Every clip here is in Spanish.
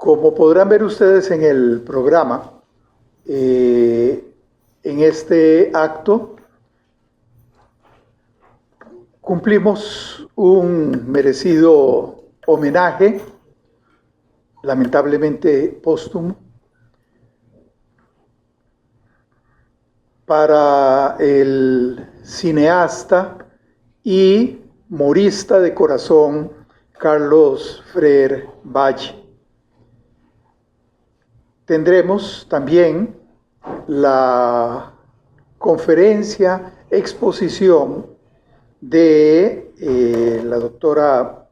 Como podrán ver ustedes en el programa, en este acto cumplimos un merecido homenaje, lamentablemente póstumo, para el cineasta y morista de corazón Carlos Freire Valle. Tendremos también la conferencia, exposición de la doctora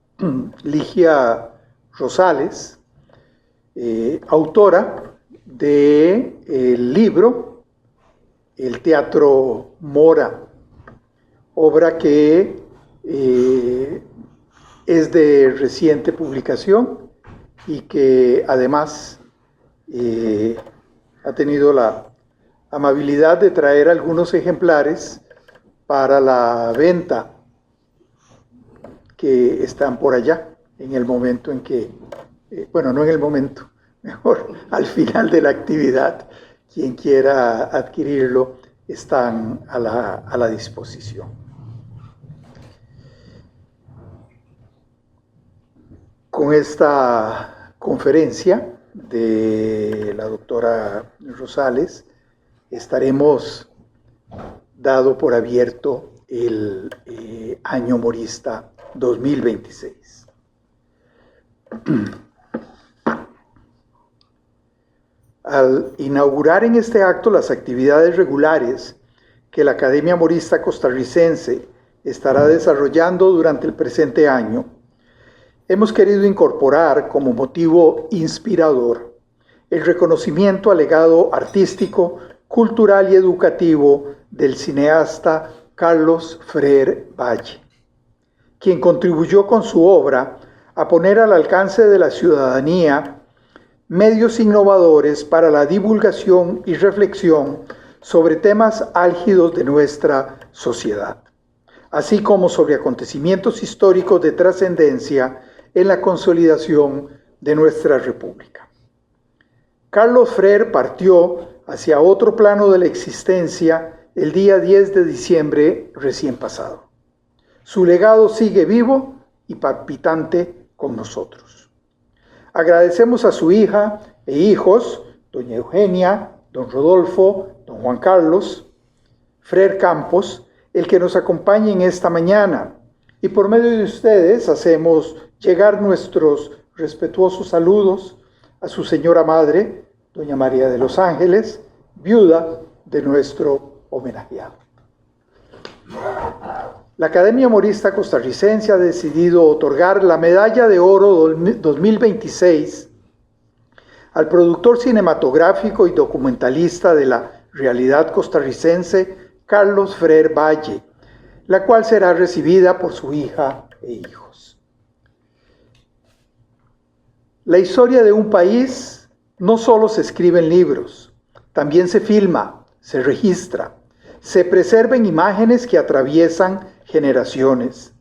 Ligia Rosales, autora del libro El Teatro Mora, obra que es de reciente publicación y que además ha tenido la amabilidad de traer algunos ejemplares para la venta que están por allá en el momento en que, bueno, no en el momento, mejor al final de la actividad, quien quiera adquirirlo están a la disposición. Con esta conferencia de la doctora Rosales estaremos dado por abierto el Año Morista 2026. Al inaugurar en este acto las actividades regulares que la Academia Morista Costarricense estará desarrollando durante el presente año, hemos querido incorporar como motivo inspirador el reconocimiento al legado artístico, cultural y educativo del cineasta Carlos Freire Valle, quien contribuyó con su obra a poner al alcance de la ciudadanía medios innovadores para la divulgación y reflexión sobre temas álgidos de nuestra sociedad, así como sobre acontecimientos históricos de trascendencia en la consolidación de nuestra República. Carlos Freire partió hacia otro plano de la existencia el día 10 de diciembre recién pasado. Su legado sigue vivo y palpitante con nosotros. Agradecemos a su hija e hijos, doña Eugenia, don Rodolfo, don Juan Carlos, Freire Campos, el que nos acompañe en esta mañana, y por medio de ustedes hacemos llegar nuestros respetuosos saludos a su señora madre, doña María de los Ángeles, viuda de nuestro homenajeado. La Academia Morista Costarricense ha decidido otorgar la Medalla de Oro 2026 al productor cinematográfico y documentalista de la realidad costarricense, Carlos Freire Valle, la cual será recibida por su hija e hijos. La historia de un país no solo se escribe en libros, también se filma, se registra, se preservan imágenes que atraviesan generaciones.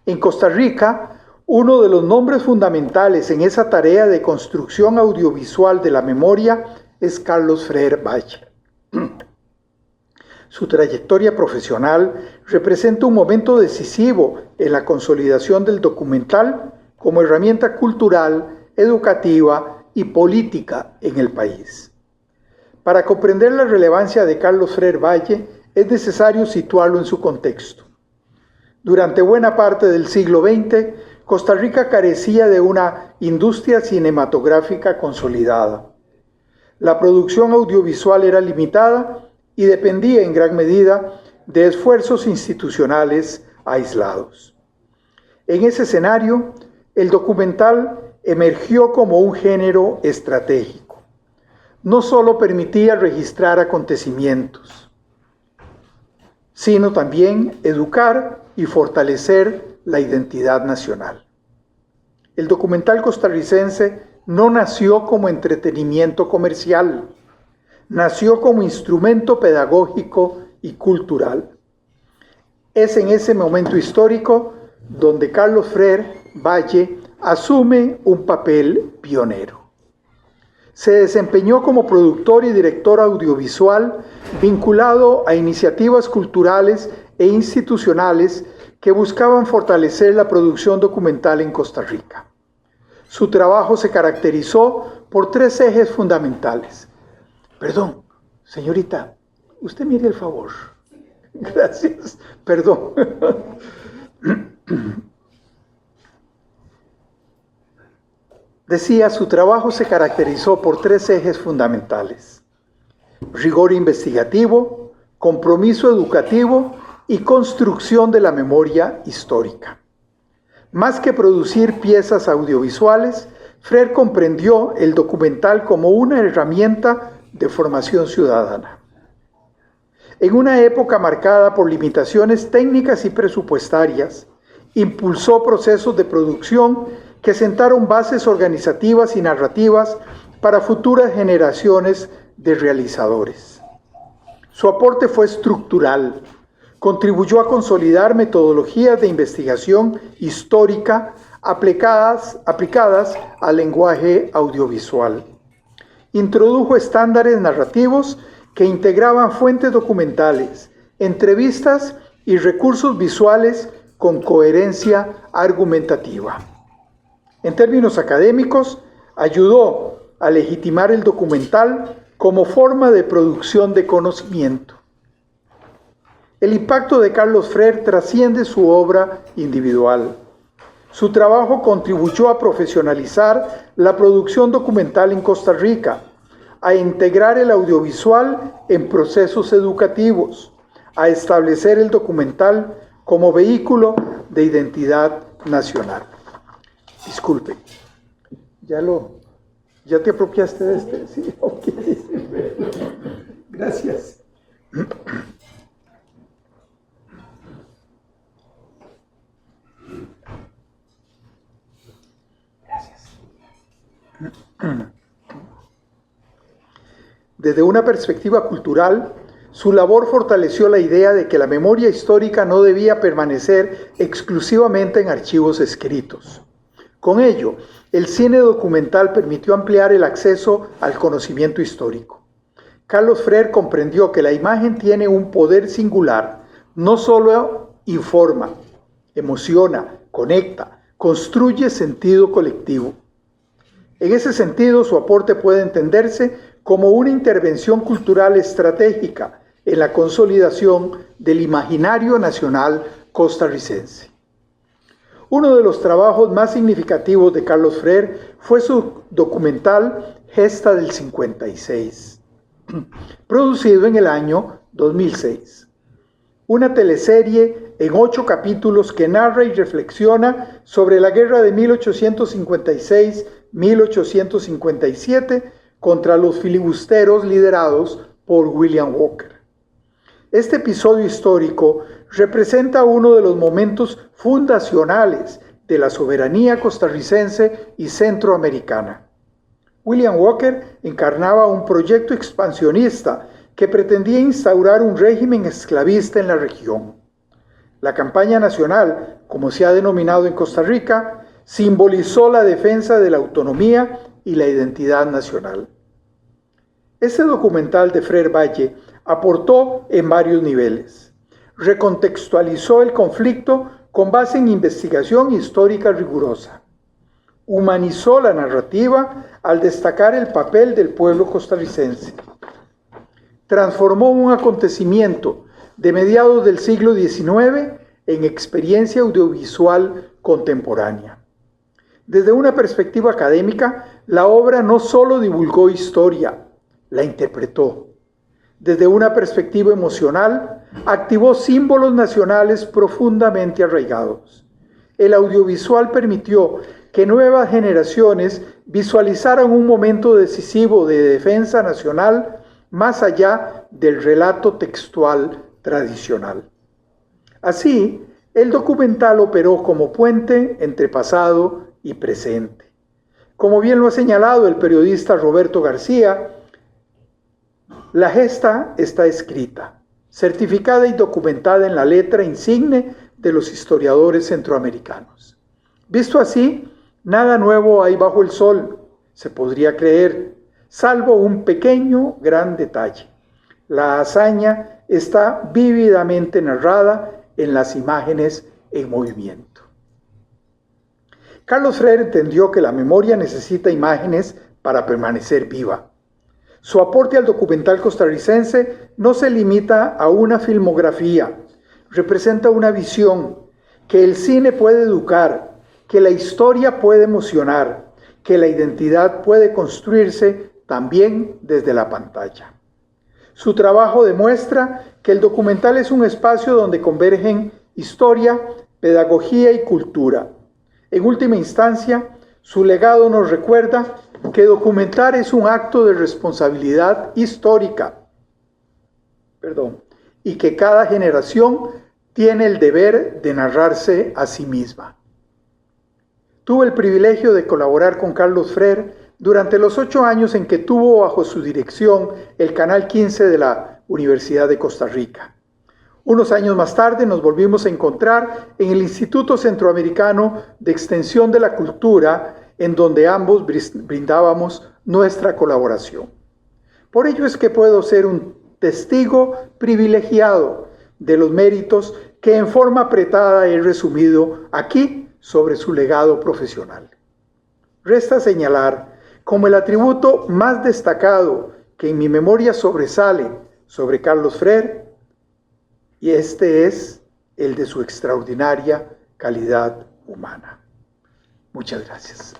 En Costa Rica, uno de los nombres fundamentales en esa tarea de construcción audiovisual de la memoria es Carlos Freire Valle. Su trayectoria profesional representa un momento decisivo en la consolidación del documental como herramienta cultural, educativa y política en el país. Para comprender la relevancia de Carlos Freire Valle, es necesario situarlo en su contexto. Durante buena parte del siglo XX, Costa Rica carecía de una industria cinematográfica consolidada. La producción audiovisual era limitada y dependía en gran medida de esfuerzos institucionales aislados. En ese escenario, el documental emergió como un género estratégico. No solo permitía registrar acontecimientos, sino también educar y fortalecer la identidad nacional. El documental costarricense no nació como entretenimiento comercial, nació como instrumento pedagógico y cultural. Es en ese momento histórico donde Carlos Freire Valle asume un papel pionero. Se desempeñó como productor y director audiovisual vinculado a iniciativas culturales e institucionales que buscaban fortalecer la producción documental en Costa Rica. Su trabajo se caracterizó por 3 ejes fundamentales. Perdón, señorita, usted mire el favor. Gracias, perdón. Decía, su trabajo se caracterizó por 3 ejes fundamentales: rigor investigativo, compromiso educativo y construcción de la memoria histórica. Más que producir piezas audiovisuales, Freire comprendió el documental como una herramienta de formación ciudadana. En una época marcada por limitaciones técnicas y presupuestarias, impulsó procesos de producción que sentaron bases organizativas y narrativas para futuras generaciones de realizadores. Su aporte fue estructural. Contribuyó a consolidar metodologías de investigación histórica aplicadas al lenguaje audiovisual. Introdujo estándares narrativos que integraban fuentes documentales, entrevistas y recursos visuales con coherencia argumentativa. En términos académicos, ayudó a legitimar el documental como forma de producción de conocimiento. El impacto de Carlos Freire trasciende su obra individual. Su trabajo contribuyó a profesionalizar la producción documental en Costa Rica, a integrar el audiovisual en procesos educativos, a establecer el documental como vehículo de identidad nacional. Disculpe, ¿ya te apropiaste de este? Sí, ok. Gracias. Desde una perspectiva cultural, su labor fortaleció la idea de que la memoria histórica no debía permanecer exclusivamente en archivos escritos. Con ello, el cine documental permitió ampliar el acceso al conocimiento histórico. Carlos Freire comprendió que la imagen tiene un poder singular, no solo informa, emociona, conecta, construye sentido colectivo. En ese sentido, su aporte puede entenderse como una intervención cultural estratégica en la consolidación del imaginario nacional costarricense. Uno de los trabajos más significativos de Carlos Freire fue su documental Gesta del 56, producido en el año 2006. Una teleserie en 8 capítulos que narra y reflexiona sobre la guerra de 1856-1857 contra los filibusteros liderados por William Walker. Este episodio histórico representa uno de los momentos fundacionales de la soberanía costarricense y centroamericana. William Walker encarnaba un proyecto expansionista que pretendía instaurar un régimen esclavista en la región. La campaña nacional, como se ha denominado en Costa Rica, simbolizó la defensa de la autonomía y la identidad nacional. Este documental de Freire Valle aportó en varios niveles. Recontextualizó el conflicto con base en investigación histórica rigurosa. Humanizó la narrativa al destacar el papel del pueblo costarricense. Transformó un acontecimiento de mediados del siglo XIX en experiencia audiovisual contemporánea. Desde una perspectiva académica, la obra no solo divulgó historia, la interpretó. Desde una perspectiva emocional, activó símbolos nacionales profundamente arraigados. El audiovisual permitió que nuevas generaciones visualizaran un momento decisivo de defensa nacional más allá del relato textual tradicional. Así, el documental operó como puente entre pasado y presente. Como bien lo ha señalado el periodista Roberto García, la gesta está escrita, certificada y documentada en la letra insigne de los historiadores centroamericanos. Visto así, nada nuevo hay bajo el sol, se podría creer. salvo un pequeño gran detalle. La hazaña está vívidamente narrada en las imágenes en movimiento. Carlos Freire entendió que la memoria necesita imágenes para permanecer viva. Su aporte al documental costarricense no se limita a una filmografía, representa una visión, que el cine puede educar, que la historia puede emocionar, que la identidad puede construirse también desde la pantalla. Su trabajo demuestra que el documental es un espacio donde convergen historia, pedagogía y cultura. En última instancia, su legado nos recuerda que documentar es un acto de responsabilidad histórica, y que cada generación tiene el deber de narrarse a sí misma. Tuve el privilegio de colaborar con Carlos Freire durante los 8 años en que tuvo bajo su dirección el Canal 15 de la Universidad de Costa Rica. Unos años más tarde nos volvimos a encontrar en el Instituto Centroamericano de Extensión de la Cultura, en donde ambos brindábamos nuestra colaboración. Por ello es que puedo ser un testigo privilegiado de los méritos que en forma apretada he resumido aquí sobre su legado profesional. Resta señalar como el atributo más destacado que en mi memoria sobresale sobre Carlos Freire, y este es el de su extraordinaria calidad humana. Muchas gracias.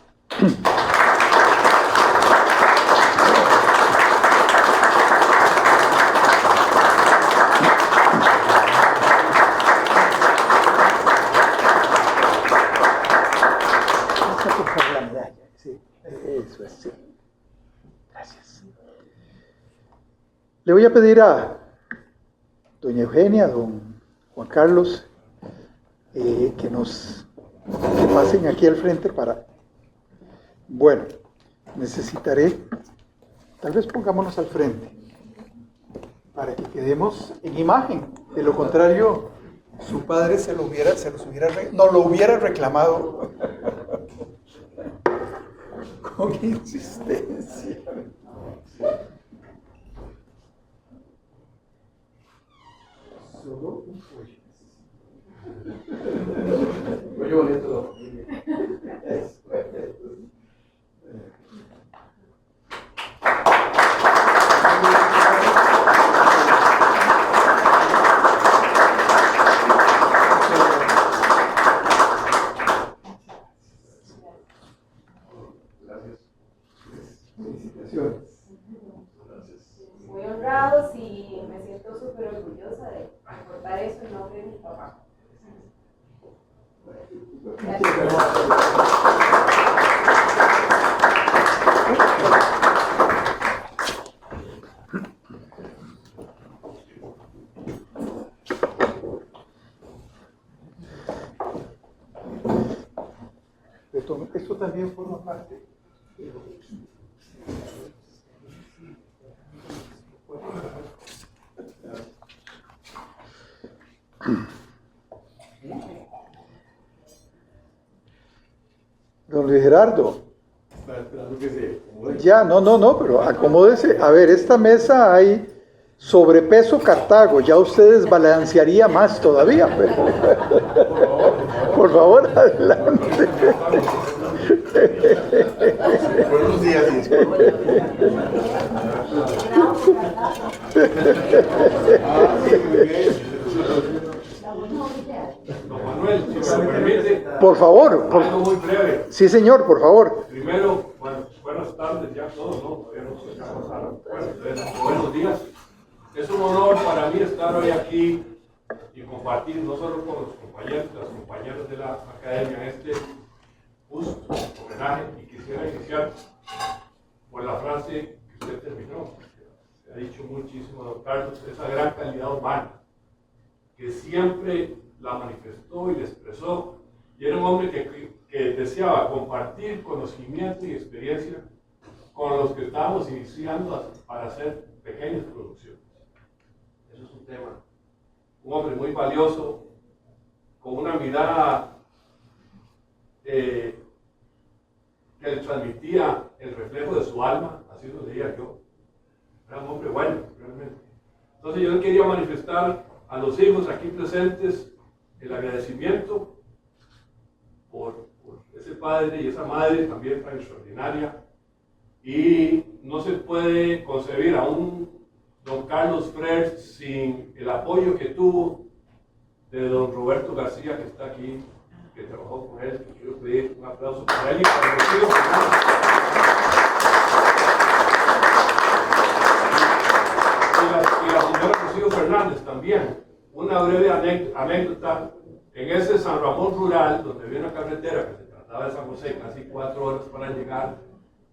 Eso es, sí. Gracias. Le voy a pedir a doña Eugenia, a don Juan Carlos, que pasen aquí al frente para... Bueno, necesitaré, tal vez pongámonos al frente, para que quedemos en imagen. De lo contrario, su padre nos lo hubiera reclamado con insistencia. Solo un pollo. Muy bonito. Muy honrados y me siento súper orgullosa de aportar eso en nombre de mi papá. Esto también forma parte. Don Luis Gerardo. Ya, no, pero acomódese. A ver, esta mesa hay sobrepeso Cartago, ya ustedes balancearía más todavía. Pero... Por favor, adelante. Buenos días. Don Manuel, si me permite. Por favor. Algo muy breve. Sí, señor, por favor. Primero, buenas tardes ya todos, ¿no? Todavía no se llegamos a buenos días. Es un honor para mí estar hoy aquí y compartir no solo con los compañeros, las compañeras de la academia, este justo homenaje, y quisiera iniciar por la frase que usted terminó. Se ha dicho muchísimo, don Carlos, esa gran calidad humana que siempre la manifestó y la expresó, y era un hombre que deseaba compartir conocimiento y experiencia con los que estábamos iniciando para hacer pequeñas producciones. Eso es un tema. Un hombre muy valioso, con una mirada que le transmitía el reflejo de su alma, así lo leía yo. Era un hombre bueno, realmente. Entonces yo le quería manifestar a los hijos aquí presentes el agradecimiento por ese padre y esa madre también tan extraordinaria. Y no se puede concebir a un don Carlos Frere sin el apoyo que tuvo de don Roberto García, que está aquí, que trabajó con él. Quiero pedir un aplauso para él y para Rocío Fernández. Y la señora Rocío Fernández también. Una breve anécdota. En ese San Ramón rural, donde había una carretera que se trataba de San José, casi 4 horas para llegar,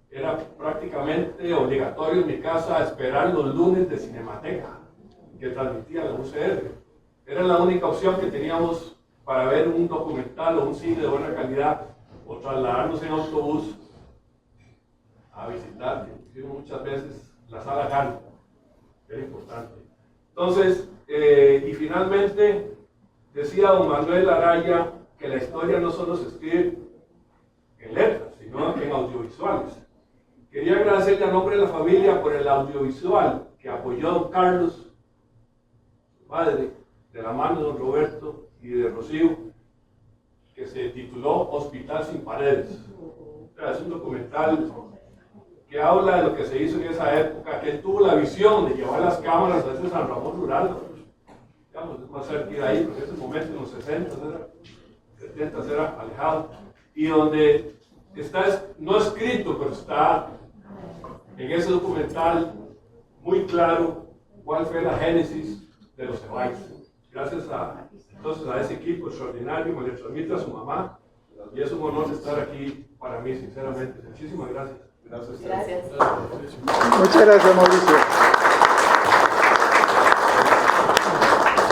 era prácticamente obligatorio en mi casa esperar los lunes de Cinemateca, que transmitía la UCR. Era la única opción que teníamos para ver un documental o un cine de buena calidad, o trasladarnos en autobús a visitar, muchas veces, la sala Gante. Era importante. Entonces, y finalmente, decía don Manuel Araya que la historia no solo se escribe en letras, sino en audiovisuales. Quería agradecerle a nombre de la familia por el audiovisual que apoyó a don Carlos, su padre, de la mano de don Roberto y de Rocío, que se tituló Hospital sin Paredes. Es un documental que habla de lo que se hizo en esa época, que él tuvo la visión de llevar las cámaras a ese San Ramón rural, digamos, es más cerca de ahí, porque en ese momento, en los 60, 70 era alejado, y donde está, no escrito, pero está en ese documental muy claro cuál fue la génesis de los Cebáis. Gracias entonces a ese equipo extraordinario, me le transmite a su mamá, y es un honor estar aquí para mí, sinceramente. Muchísimas gracias. Gracias. Muchas gracias, Mauricio.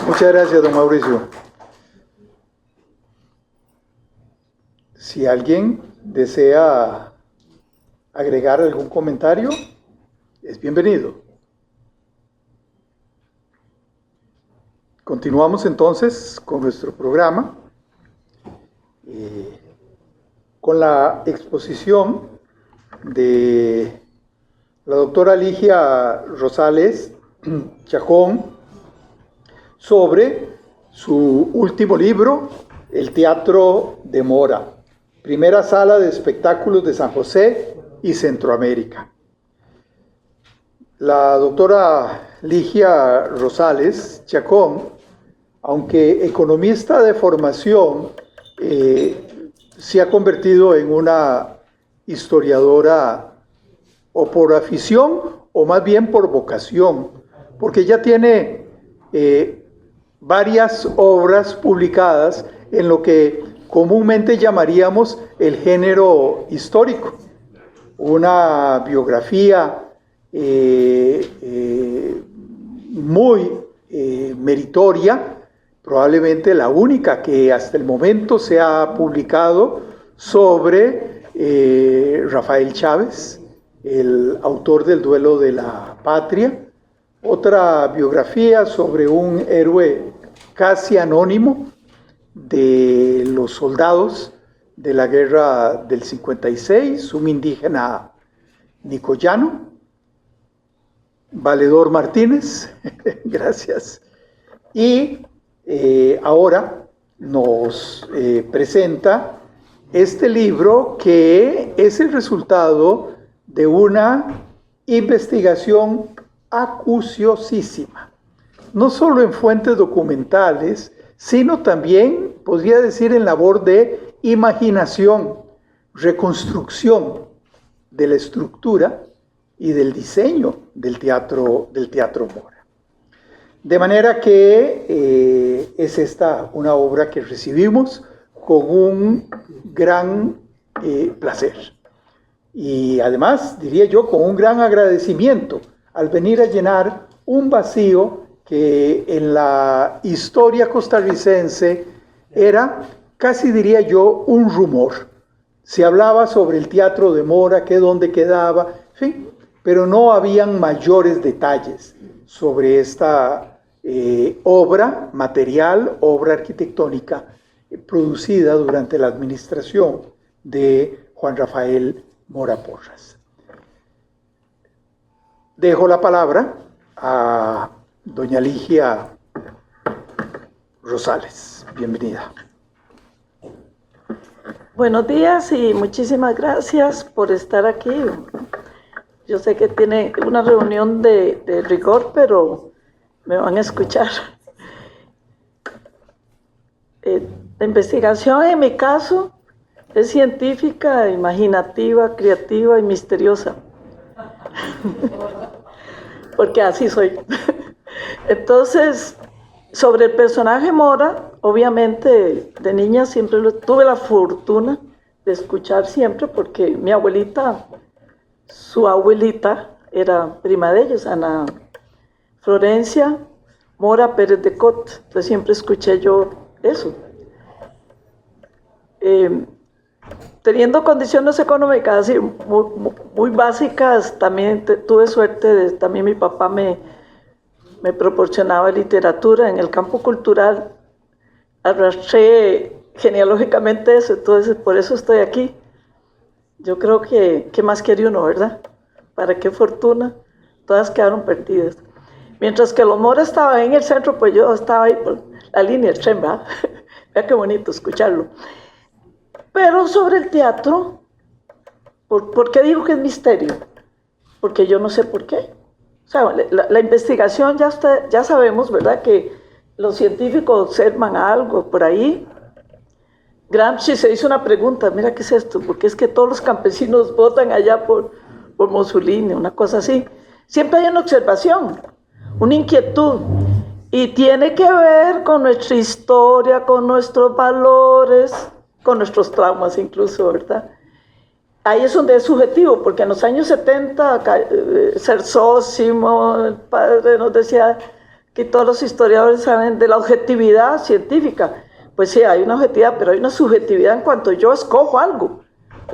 Muchas gracias, don Mauricio. Si alguien desea agregar algún comentario, es bienvenido. Continuamos entonces con nuestro programa, con la exposición de la doctora Ligia Rosales Chacón sobre su último libro, El Teatro de Mora, primera sala de espectáculos de San José y Centroamérica. La doctora Ligia Rosales Chacón, aunque economista de formación, se ha convertido en una historiadora o por afición o más bien por vocación, porque ya tiene varias obras publicadas en lo que comúnmente llamaríamos el género histórico. Una biografía muy meritoria, probablemente la única que hasta el momento se ha publicado sobre Rafael Chávez, el autor del Duelo de la Patria. Otra biografía sobre un héroe casi anónimo de los soldados de la guerra del 56, un indígena nicoyano, Valedor Martínez. Gracias. Y ahora nos presenta este libro, que es el resultado de una investigación acuciosísima, no solo en fuentes documentales, sino también, podría decir, en labor de imaginación, reconstrucción de la estructura y del diseño del teatro Mora. De manera que es esta una obra que recibimos con un gran placer. Y además, diría yo, con un gran agradecimiento al venir a llenar un vacío que en la historia costarricense era, casi diría yo, un rumor. Se hablaba sobre el Teatro de Mora, que dónde quedaba, en fin, pero no habían mayores detalles sobre esta obra material, obra arquitectónica, producida durante la administración de Juan Rafael Mora Porras. Dejo la palabra a doña Ligia Rosales. Bienvenida. Buenos días y muchísimas gracias por estar aquí. Yo sé que tiene una reunión de rigor, pero me van a escuchar. La investigación en mi caso es científica, imaginativa, creativa y misteriosa. Porque así soy. Entonces, sobre el personaje Mora, obviamente de niña siempre tuve la fortuna de escuchar siempre, porque mi abuelita, su abuelita, era prima de ellos, Ana Florencia Mora Pérez de Cot. Entonces siempre escuché yo eso. Teniendo condiciones económicas así muy básicas, también tuve suerte, también mi papá me proporcionaba literatura en el campo cultural. Arrastré genealógicamente eso, entonces por eso estoy aquí. Yo creo que ¿qué más quiere uno, verdad? ¿Para qué fortuna? Todas quedaron perdidas. Mientras que los Mora estaban en el centro, pues yo estaba ahí por la línea del tren, ¿verdad? Vea qué bonito escucharlo. Pero sobre el teatro, ¿por qué digo que es misterio? Porque yo no sé por qué. O sea, la investigación ya sabemos, ¿verdad?, que los científicos observan algo por ahí. Gramsci se hizo una pregunta, mira, ¿qué es esto? Porque es que todos los campesinos votan allá por Mussolini, una cosa así. Siempre hay una observación, una inquietud, y tiene que ver con nuestra historia, con nuestros valores, con nuestros traumas incluso, ¿verdad? Ahí es donde es subjetivo, porque en los años 70, Cersósimo, el padre, nos decía que todos los historiadores saben de la objetividad científica. Pues sí, hay una objetividad, pero hay una subjetividad en cuanto yo escojo algo,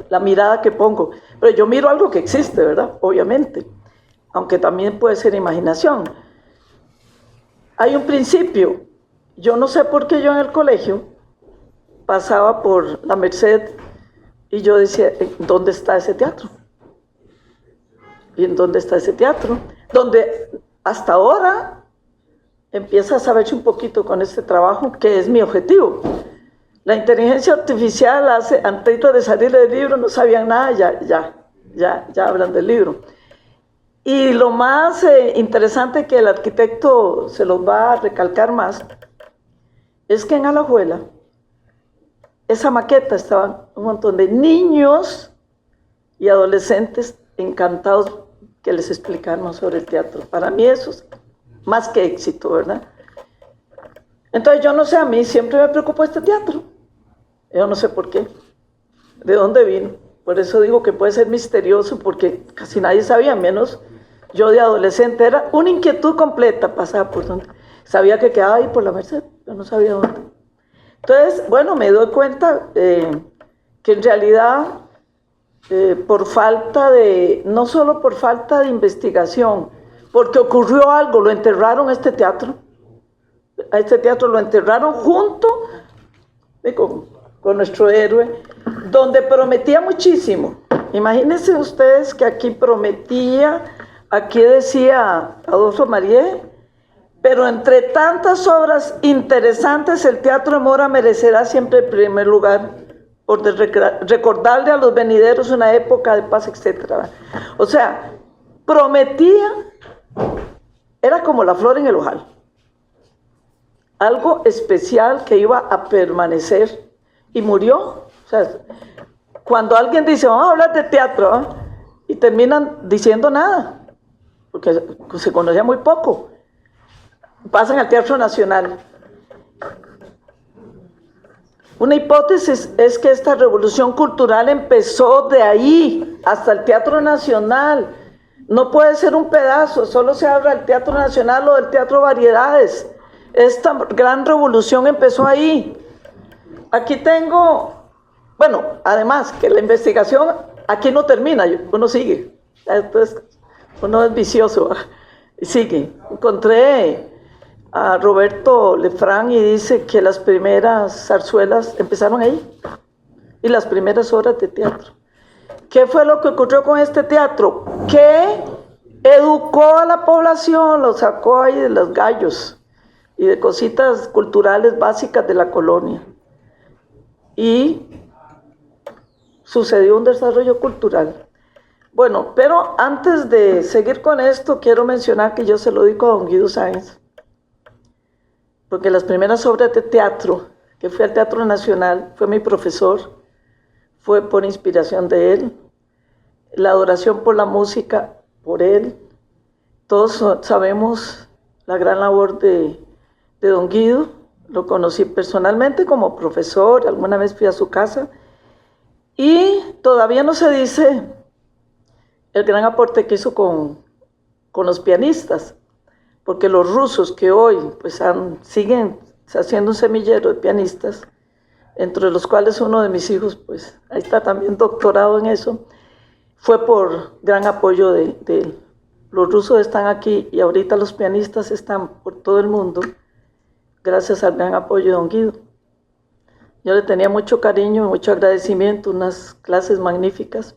la mirada que pongo. Pero yo miro algo que existe, ¿verdad? Obviamente, aunque también puede ser imaginación. Hay un principio. Yo no sé por qué yo en el colegio pasaba por la Merced y yo decía, ¿dónde está ese teatro? ¿Y en dónde está ese teatro? Donde hasta ahora empieza a saberse un poquito con este trabajo, que es mi objetivo. La inteligencia artificial antes de salir del libro no sabían nada, ya hablan del libro. Y lo más interesante, que el arquitecto se los va a recalcar más, es que en Alajuela, esa maqueta, estaban un montón de niños y adolescentes encantados que les explicáramos sobre el teatro. Para mí eso es más que éxito, ¿verdad? Entonces yo no sé, a mí siempre me preocupó este teatro. Yo no sé por qué, de dónde vino. Por eso digo que puede ser misterioso, porque casi nadie sabía, menos yo de adolescente. Era una inquietud completa, pasaba por donde. Sabía que quedaba ahí por la Merced, pero no sabía dónde. Entonces, bueno, me doy cuenta que en realidad, por falta de, no solo por falta de investigación, porque ocurrió algo, lo enterraron a este teatro lo enterraron junto con nuestro héroe, donde prometía muchísimo. Imagínense ustedes que aquí prometía, aquí decía Adolfo Marié, pero entre tantas obras interesantes, el Teatro de Mora merecerá siempre el primer lugar, por recordarle a los venideros una época de paz, etc. O sea, prometía, era como la flor en el ojal, algo especial que iba a permanecer, y murió. O sea, cuando alguien dice, vamos a hablar de teatro, y terminan diciendo nada, porque se conocía muy poco, pasan al Teatro Nacional. Una hipótesis es que esta revolución cultural empezó de ahí hasta el Teatro Nacional. No puede ser un pedazo, solo se habla del Teatro Nacional o del Teatro Variedades. Esta gran revolución empezó ahí. Aquí tengo, bueno, además que la investigación aquí no termina, uno sigue. Entonces, uno es vicioso y sigue. Encontré a Roberto Lefranc y dice que las primeras zarzuelas empezaron ahí, y las primeras obras de teatro. ¿qué fue lo que ocurrió con este teatro? Que educó a la población, lo sacó ahí de los gallos y de cositas culturales básicas de la colonia. Y sucedió un desarrollo cultural. Bueno, pero antes de seguir con esto, quiero mencionar que yo se lo dedico a don Guido Sáenz, porque las primeras obras de teatro, que fue al Teatro Nacional, fue mi profesor, fue por inspiración de él, la adoración por la música, por él. Todos sabemos la gran labor de don Guido, lo conocí personalmente como profesor, alguna vez fui a su casa, y todavía no se dice el gran aporte que hizo con los pianistas, porque los rusos que hoy pues siguen haciendo un semillero de pianistas, entre los cuales uno de mis hijos, pues ahí está también doctorado en eso, fue por gran apoyo de él. Los rusos están aquí y ahorita los pianistas están por todo el mundo, gracias al gran apoyo de don Guido. Yo le tenía mucho cariño, mucho agradecimiento, unas clases magníficas.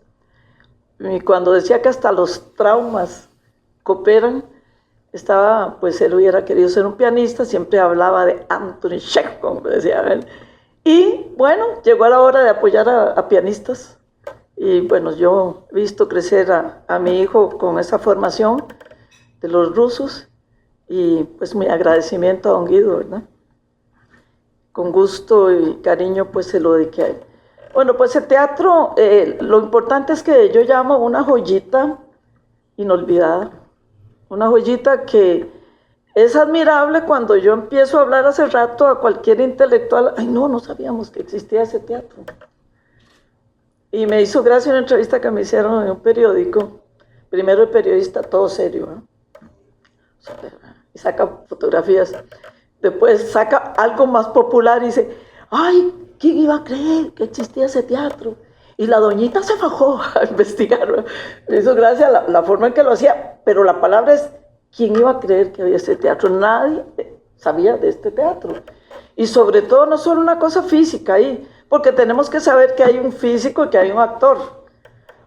Y cuando decía que hasta los traumas cooperan, pues él hubiera querido ser un pianista, siempre hablaba de Anthony Chekhov, como decía él. Y bueno, llegó a la hora de apoyar a pianistas. Y bueno, yo he visto crecer a mi hijo con esa formación de los rusos. Y pues mi agradecimiento a don Guido, ¿verdad? Con gusto y cariño pues se lo dediqué a él. Bueno, pues el teatro, lo importante es que yo llamo una joyita inolvidada. Una joyita que es admirable cuando yo empiezo a hablar hace rato a cualquier intelectual. Ay, no sabíamos que existía ese teatro. Y me hizo gracia una entrevista que me hicieron en un periódico. Primero el periodista todo serio, ¿eh? Y saca fotografías. Después saca algo más popular y dice, ay, ¿quién iba a creer que existía ese teatro? Y la doñita se fajó a investigar. Me hizo gracia la forma en que lo hacía, pero la palabra es, ¿quién iba a creer que había este teatro? Nadie sabía de este teatro. Y sobre todo no solo una cosa física ahí, porque tenemos que saber que hay un físico y que hay un actor.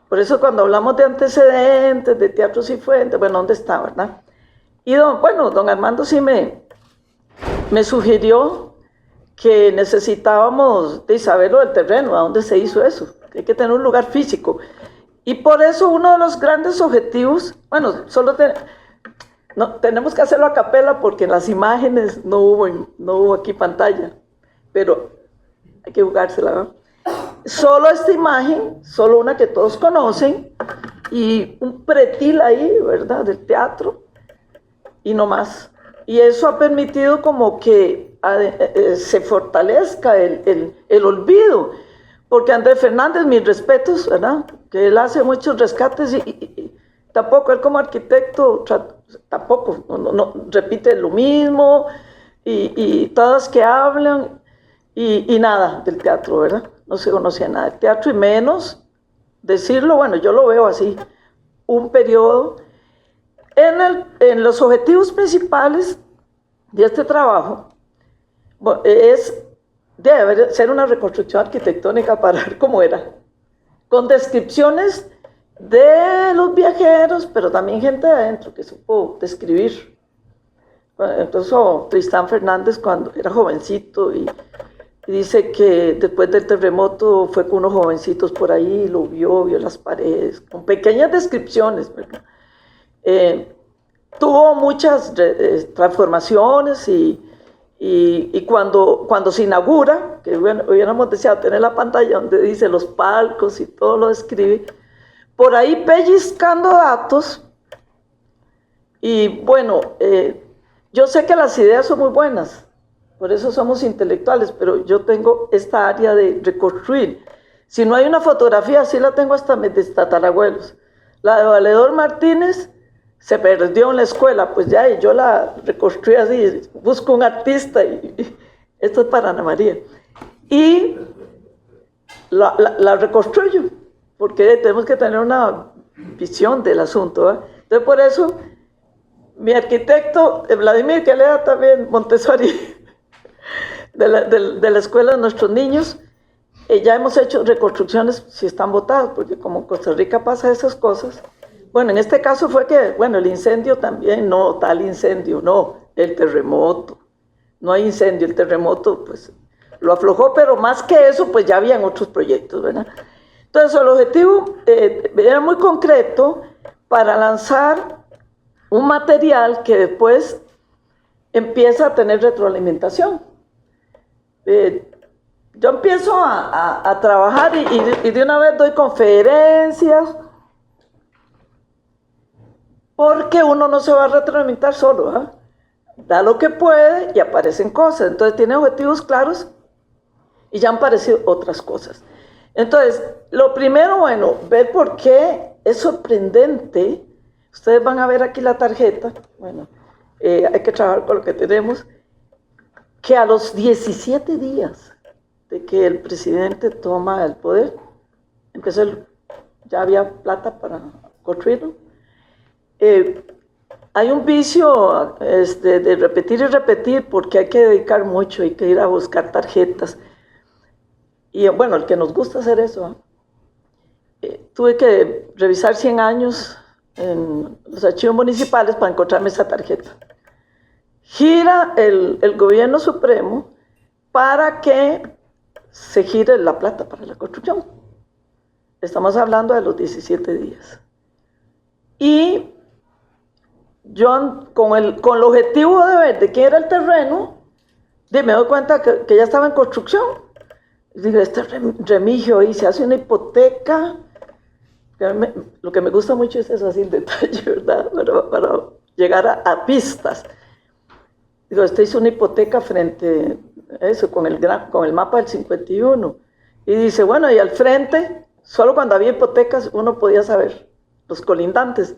Por eso cuando hablamos de antecedentes, de Teatro Cifuentes, bueno, ¿dónde está, verdad? Y don Armando sí me sugirió que necesitábamos de saber lo del terreno, a dónde se hizo eso. Hay que tener un lugar físico. Y por eso uno de los grandes objetivos, bueno, tenemos que hacerlo a capela porque en las imágenes no hubo aquí pantalla, pero hay que jugársela, ¿no? Solo esta imagen, solo una que todos conocen, y un pretil ahí, ¿verdad?, del teatro, y no más. Y eso ha permitido como que se fortalezca el olvido, porque Andrés Fernández, mis respetos, ¿verdad?, que él hace muchos rescates y tampoco, él como arquitecto, tampoco, no repite lo mismo, y todas que hablan, y nada del teatro, ¿verdad? No se conocía nada del teatro, y menos decirlo, bueno, yo lo veo así, un periodo. En los objetivos principales de este trabajo debe ser una reconstrucción arquitectónica para ver cómo era, con descripciones de los viajeros, pero también gente de adentro que supo describir. Entonces Tristán Fernández cuando era jovencito y dice que después del terremoto fue con unos jovencitos por ahí, lo vio las paredes, con pequeñas descripciones, ¿verdad? Tuvo muchas transformaciones y cuando se inaugura, que bueno, hubiéramos deseado tener la pantalla donde dice los palcos y todo lo describe, por ahí pellizcando datos, y bueno, yo sé que las ideas son muy buenas, por eso somos intelectuales, pero yo tengo esta área de reconstruir. Si no hay una fotografía, sí la tengo hasta mis tatarabuelos. La de Valedor Martínez se perdió en la escuela, pues ya, y yo la reconstruí así, busco un artista, y esto es para Ana María. Y la reconstruyo, porque tenemos que tener una visión del asunto, ¿eh? Entonces, por eso, mi arquitecto, Vladimir, que lea también Montessori, de la escuela de nuestros niños, Ya hemos hecho reconstrucciones si están votadas, porque como en Costa Rica pasa esas cosas. Bueno, en este caso fue que, bueno, el incendio también, no, tal incendio, no, el terremoto. No hay incendio, el terremoto, pues, lo aflojó, pero más que eso, pues ya habían otros proyectos, ¿verdad? Entonces, el objetivo era muy concreto para lanzar un material que después empieza a tener retroalimentación. Yo empiezo a trabajar y de una vez doy conferencias, porque uno no se va a retroalimentar solo, ¿eh? Da lo que puede y aparecen cosas. Entonces tiene objetivos claros y ya han aparecido otras cosas. Entonces, lo primero, bueno, ver por qué es sorprendente. Ustedes van a ver aquí la tarjeta. Bueno, hay que trabajar con lo que tenemos. Que a los 17 días de que el presidente toma el poder, ya había plata para construirlo. Hay un vicio de repetir y repetir, porque hay que dedicar mucho, hay que ir a buscar tarjetas. Y bueno, el que nos gusta hacer eso. Tuve que revisar 100 años en los archivos municipales para encontrarme esa tarjeta. Gira el gobierno supremo para que se gire la plata para la construcción. Estamos hablando de los 17 días. Y yo, con el objetivo de ver de qué era el terreno, me doy cuenta que ya estaba en construcción. Digo, este Remigio ahí se hace una hipoteca. Lo que me gusta mucho es eso, así en detalle, ¿verdad? Para llegar a pistas. Digo, usted hizo una hipoteca frente a eso, con el mapa del 51. Y dice, bueno, y al frente, solo cuando había hipotecas uno podía saber los colindantes.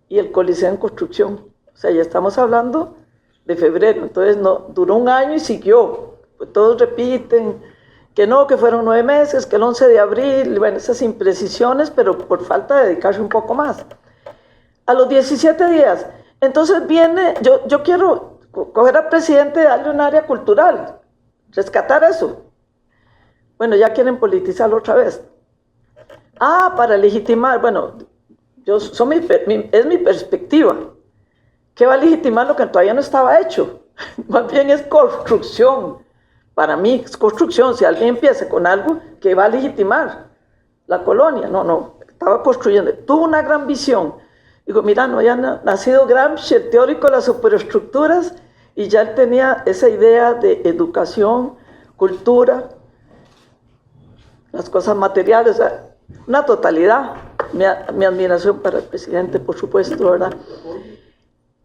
Y el Coliseo en construcción. O sea, ya estamos hablando de febrero. Entonces, no, duró un año y siguió. Pues todos repiten que no, que fueron 9 meses, que el 11 de abril, bueno, esas imprecisiones, pero por falta de dedicarse un poco más. A los 17 días, entonces viene, yo quiero coger al presidente y darle un área cultural, rescatar eso. Bueno, ya quieren politizarlo otra vez. Para legitimar, bueno, es mi perspectiva. ¿Qué va a legitimar lo que todavía no estaba hecho? Más bien es construcción. Para mí es construcción. Si alguien empieza con algo, ¿qué va a legitimar? La colonia. No, estaba construyendo. Tuvo una gran visión. Digo, mira, no había nacido Gramsci, el teórico de las superestructuras, y ya él tenía esa idea de educación, cultura, las cosas materiales, o sea, una totalidad. Mi admiración para el presidente, por supuesto, ¿verdad?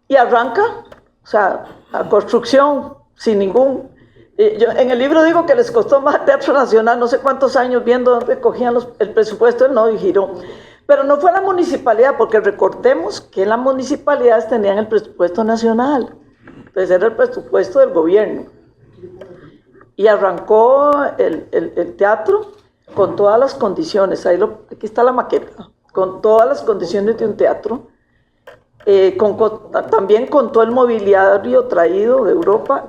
Y arranca, o sea, a construcción, sin ningún... yo en el libro digo que les costó más al Teatro Nacional, no sé cuántos años viendo dónde cogían el presupuesto, no, y giró. Pero no fue la municipalidad, porque recordemos que las municipalidades tenían el presupuesto nacional. Entonces era el presupuesto del gobierno. Y arrancó el teatro con todas las condiciones. Aquí está la maqueta. Con todas las condiciones de un teatro. También con todo el mobiliario traído de Europa.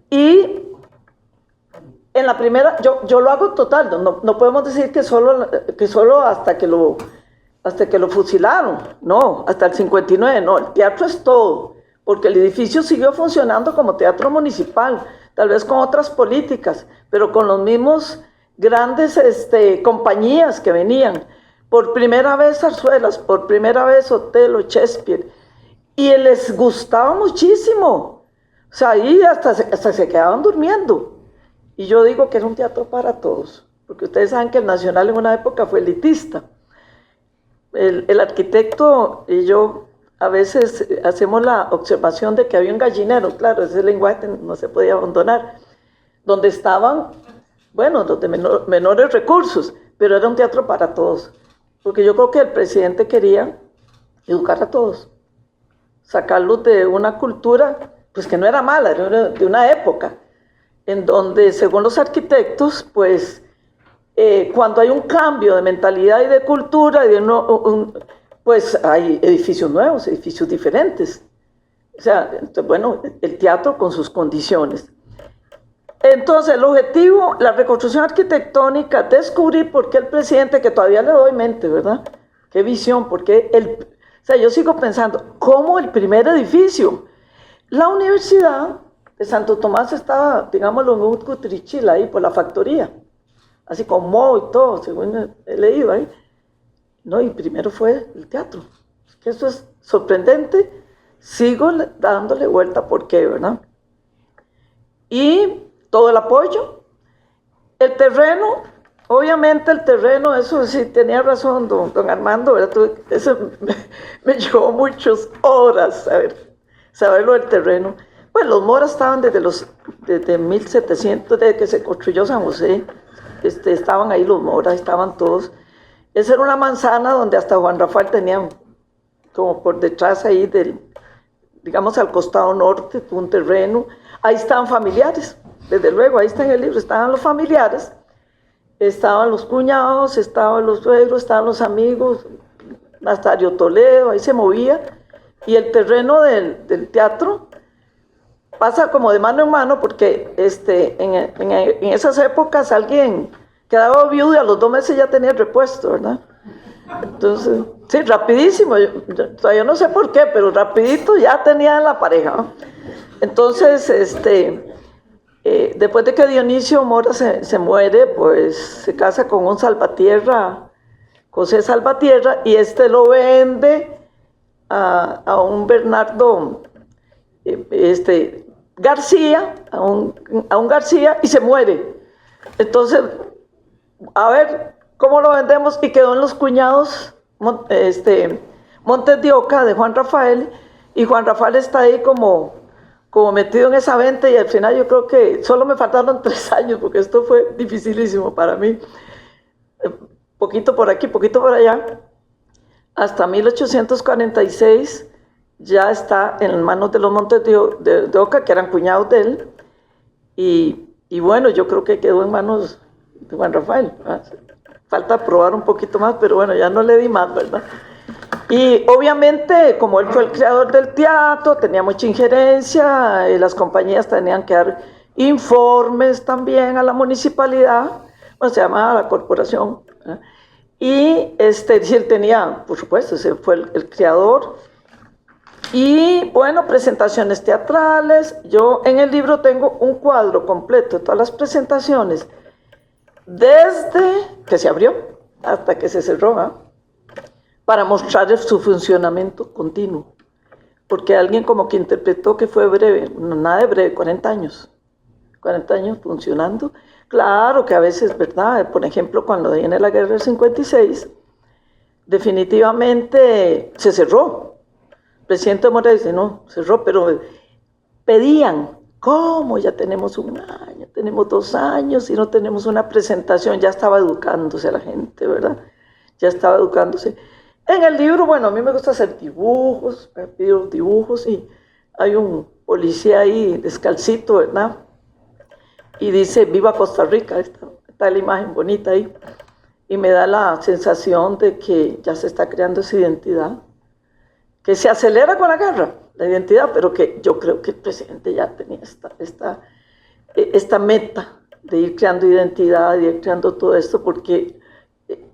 Y en la primera, yo lo hago total. No podemos decir que solo hasta que lo fusilaron. No, hasta el 59. No, el teatro es todo. Porque el edificio siguió funcionando como teatro municipal, tal vez con otras políticas, pero con los mismos grandes compañías que venían. Por primera vez zarzuelas, por primera vez Otelo, Shakespeare, y les gustaba muchísimo. O sea, ahí hasta se quedaban durmiendo. Y yo digo que era un teatro para todos, porque ustedes saben que el Nacional en una época fue elitista. El arquitecto y yo a veces hacemos la observación de que había un gallinero, claro, ese lenguaje no se podía abandonar, donde estaban, bueno, los de menores recursos, pero era un teatro para todos, porque yo creo que el presidente quería educar a todos, sacarlos de una cultura, pues que no era mala, era de una época, en donde, según los arquitectos, pues, cuando hay un cambio de mentalidad y de cultura, pues hay edificios nuevos, edificios diferentes. O sea, bueno, el teatro con sus condiciones. Entonces, el objetivo, la reconstrucción arquitectónica, descubrir por qué el presidente, que todavía le doy mente, ¿verdad? Qué visión, porque o sea, yo sigo pensando, ¿cómo el primer edificio? La Universidad de Santo Tomás estaba, digámoslo, en un cutrichil ahí por la factoría, así con moho y todo, según he leído ahí. No, y primero fue el teatro. Es que eso es sorprendente. Sigo dándole vuelta por qué, ¿verdad? Y todo el apoyo. El terreno, obviamente el terreno, eso sí tenía razón don Armando, ¿verdad? Eso me llevó muchas horas saberlo del terreno. Bueno, los moras estaban desde 1700, desde que se construyó San José, estaban ahí los moras, estaban todos. Esa era una manzana donde hasta Juan Rafael tenía como por detrás ahí digamos al costado norte, un terreno. Ahí estaban familiares, desde luego, ahí está en el libro, estaban los familiares, estaban los cuñados, estaban los suegros, estaban los amigos, Nazario Toledo, ahí se movía. Y el terreno del teatro pasa como de mano en mano porque en esas épocas alguien quedaba viudo y a los 2 meses ya tenía el repuesto, ¿verdad? Entonces, sí, rapidísimo, yo no sé por qué, pero rapidito ya tenía la pareja, ¿no? Entonces, después de que Dionisio Mora se muere, pues se casa con un salvatierra, José Salvatierra, y lo vende a un Bernardo García, a un García, y se muere. Entonces, a ver cómo lo vendemos, y quedó en los cuñados Montes de Oca de Juan Rafael, y Juan Rafael está ahí como metido en esa venta, y al final yo creo que solo me faltaron 3 años, porque esto fue dificilísimo para mí. Poquito por aquí, poquito por allá. Hasta 1846 ya está en manos de los Montes de Oca, que eran cuñados de él, y bueno, yo creo que quedó en manos de Juan Rafael, ¿verdad? Falta probar un poquito más, pero bueno, ya no le di más, ¿verdad? Y obviamente, como él fue el creador del teatro, tenía mucha injerencia, y las compañías tenían que dar informes también a la municipalidad, bueno, se llamaba la corporación, ¿verdad? Y él tenía, por supuesto, ese fue el creador. Y bueno, presentaciones teatrales. Yo en el libro tengo un cuadro completo de todas las presentaciones, desde que se abrió hasta que se cerró, ¿eh? Para mostrar su funcionamiento continuo. Porque alguien como que interpretó que fue breve, no, nada de breve, 40 años. 40 años funcionando. Claro que a veces, ¿verdad? Por ejemplo, cuando viene la guerra del 56, definitivamente se cerró. El presidente Mora dice, no, cerró, pero pedían, ¿cómo? Ya tenemos 1 año, tenemos 2 años y no tenemos una presentación. Ya estaba educándose la gente, ¿verdad? Ya estaba educándose. En el libro, bueno, a mí me gusta hacer dibujos, me pido dibujos, y hay un policía ahí descalcito, ¿verdad? Y dice, viva Costa Rica, está la imagen bonita ahí. Y me da la sensación de que ya se está creando esa identidad, que se acelera con la guerra, la identidad, pero que yo creo que el presidente ya tenía esta meta de ir creando identidad, de ir creando todo esto, porque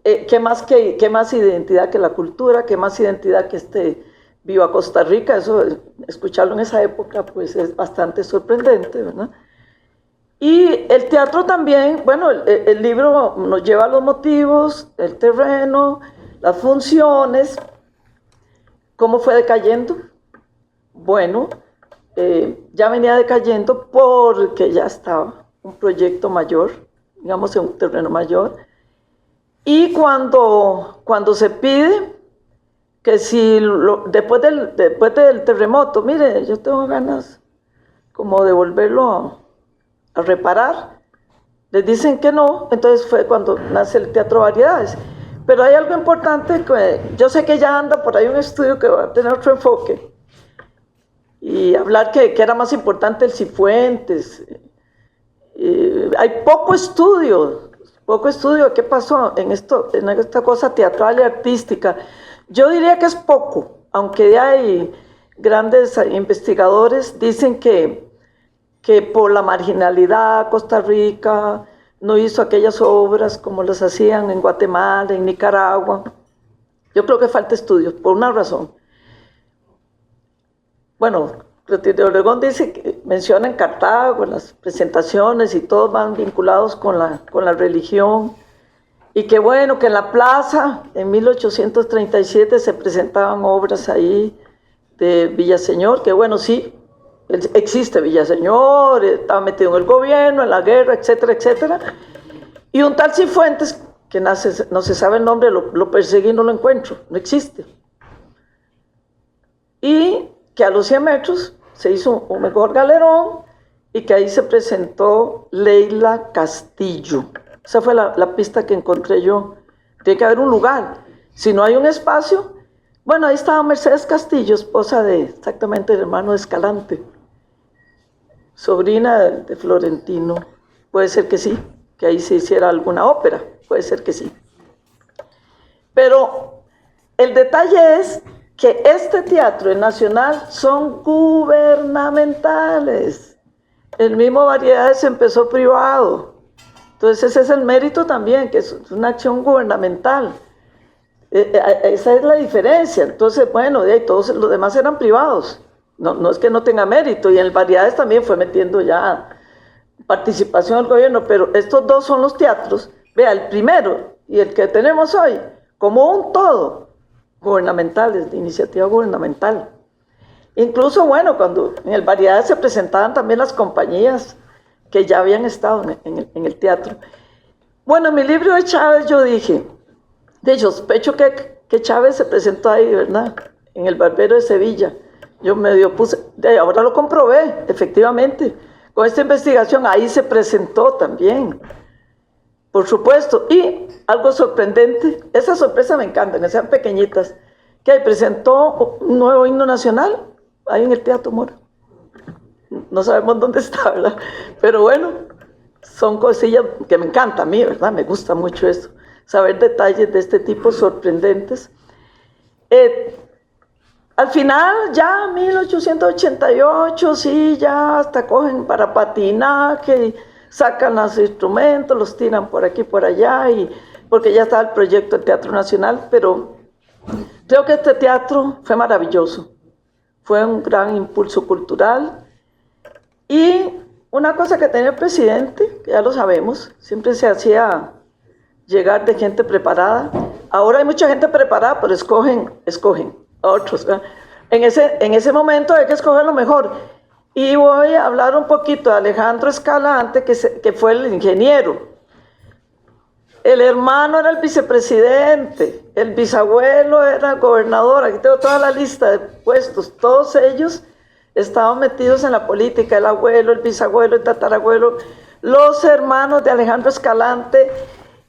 ¿qué más identidad que la cultura? ¿Qué más identidad que viva Costa Rica? Eso, escucharlo en esa época, pues es bastante sorprendente, ¿verdad? Y el teatro también, bueno, el libro nos lleva a los motivos, el terreno, las funciones, cómo fue decayendo. Bueno, ya venía decayendo porque ya estaba un proyecto mayor, digamos, en un terreno mayor. Y cuando se pide que si después del terremoto, mire, yo tengo ganas como de volverlo a reparar, les dicen que no, entonces fue cuando nace el Teatro Variedades. Pero hay algo importante, que yo sé que ya anda por ahí un estudio que va a tener otro enfoque, y hablar que era más importante el Cifuentes. Hay poco estudio de qué pasó en esta cosa teatral y artística. Yo diría que es poco, aunque hay grandes investigadores, dicen que que por la marginalidad Costa Rica no hizo aquellas obras como las hacían en Guatemala, en Nicaragua. Yo creo que falta estudio, por una razón. Bueno, Clotilde de Obregón dice que menciona en Cartago, en las presentaciones, y todos van vinculados con la religión. Y que bueno, que en la plaza, en 1837, se presentaban obras ahí de Villaseñor, que bueno, sí, existe Villaseñor, estaba metido en el gobierno, en la guerra, etcétera, etcétera. Y un tal Cifuentes, que no se sabe el nombre, lo perseguí y no lo encuentro, no existe. Y que a los 100 metros se hizo un mejor galerón y que ahí se presentó Leila Castillo. Esa fue la pista que encontré yo. Tiene que haber un lugar. Si no hay un espacio, bueno, ahí estaba Mercedes Castillo, esposa de exactamente el hermano de Escalante, sobrina de Florentino. Puede ser que sí, que ahí se hiciera alguna ópera, puede ser que sí. Pero el detalle es que este teatro, el Nacional, son gubernamentales. El mismo Variedades empezó privado. Entonces ese es el mérito también, que es una acción gubernamental. Esa es la diferencia. Entonces, bueno, de ahí todos los demás eran privados. No es que no tenga mérito. Y en Variedades también fue metiendo ya participación del gobierno. Pero estos dos son los teatros. Vea, el primero y el que tenemos hoy, como un todo, gubernamentales, de iniciativa gubernamental. Incluso, bueno, cuando en el Variedades se presentaban también las compañías que ya habían estado en el teatro. Bueno, en mi libro de Chávez yo dije, de hecho, sospecho que Chávez se presentó ahí, ¿verdad? En el Barbero de Sevilla. Yo medio puse, ahora lo comprobé, efectivamente. Con esta investigación ahí se presentó también, por supuesto. Y algo sorprendente, esa sorpresa me encanta, que sean pequeñitas, que ahí presentó un nuevo himno nacional, ahí en el Teatro Mora. No sabemos dónde está, ¿verdad? Pero bueno, son cosillas que me encanta a mí, ¿verdad? Me gusta mucho eso, saber detalles de este tipo sorprendentes. Al final, ya 1888, sí, ya hasta cogen para patinaje, sacan los instrumentos, los tiran por aquí, por allá, porque ya estaba el proyecto del Teatro Nacional, pero creo que este teatro fue maravilloso. Fue un gran impulso cultural. Y una cosa que tenía el presidente, que ya lo sabemos, siempre se hacía llegar de gente preparada. Ahora hay mucha gente preparada, pero escogen a otros, ¿verdad? En ese momento hay que escoger lo mejor. Y voy a hablar un poquito de Alejandro Escalante, que fue el ingeniero. El hermano era el vicepresidente, el bisabuelo era el gobernador. Aquí tengo toda la lista de puestos, todos ellos estaban metidos en la política, el abuelo, el bisabuelo, el tatarabuelo, los hermanos de Alejandro Escalante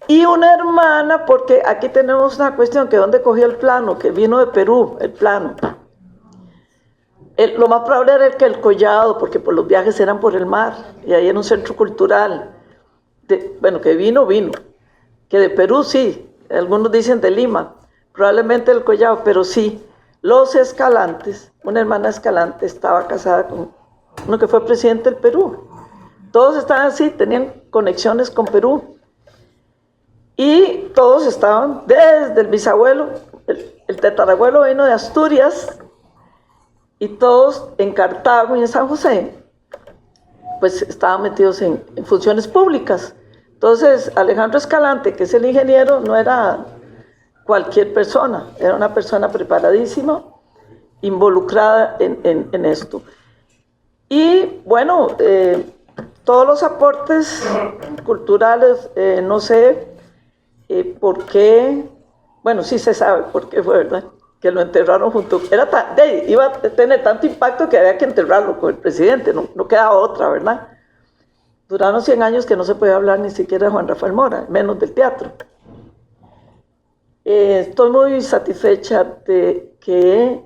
y una hermana, porque aquí tenemos una cuestión, que dónde cogió el plano, que vino de Perú, el plano. Lo más probable era que el Collado, porque por los viajes eran por el mar, y ahí era un centro cultural. Que vino, que de Perú sí, algunos dicen de Lima, probablemente el Collado, pero sí. Los Escalantes, una hermana Escalante estaba casada con uno que fue presidente del Perú. Todos estaban así, tenían conexiones con Perú. Y todos estaban, desde el bisabuelo, el tatarabuelo vino de Asturias, y todos en Cartago y en San José, pues estaban metidos en funciones públicas. Entonces, Alejandro Escalante, que es el ingeniero, no era cualquier persona, era una persona preparadísima, involucrada en esto. Y bueno, todos los aportes culturales, no sé por qué, bueno, sí se sabe por qué fue, ¿verdad? Que lo enterraron junto, iba a tener tanto impacto que había que enterrarlo con el presidente, no quedaba otra, ¿verdad? Duraron 100 años que no se podía hablar ni siquiera de Juan Rafael Mora, menos del teatro. Estoy muy satisfecha de que he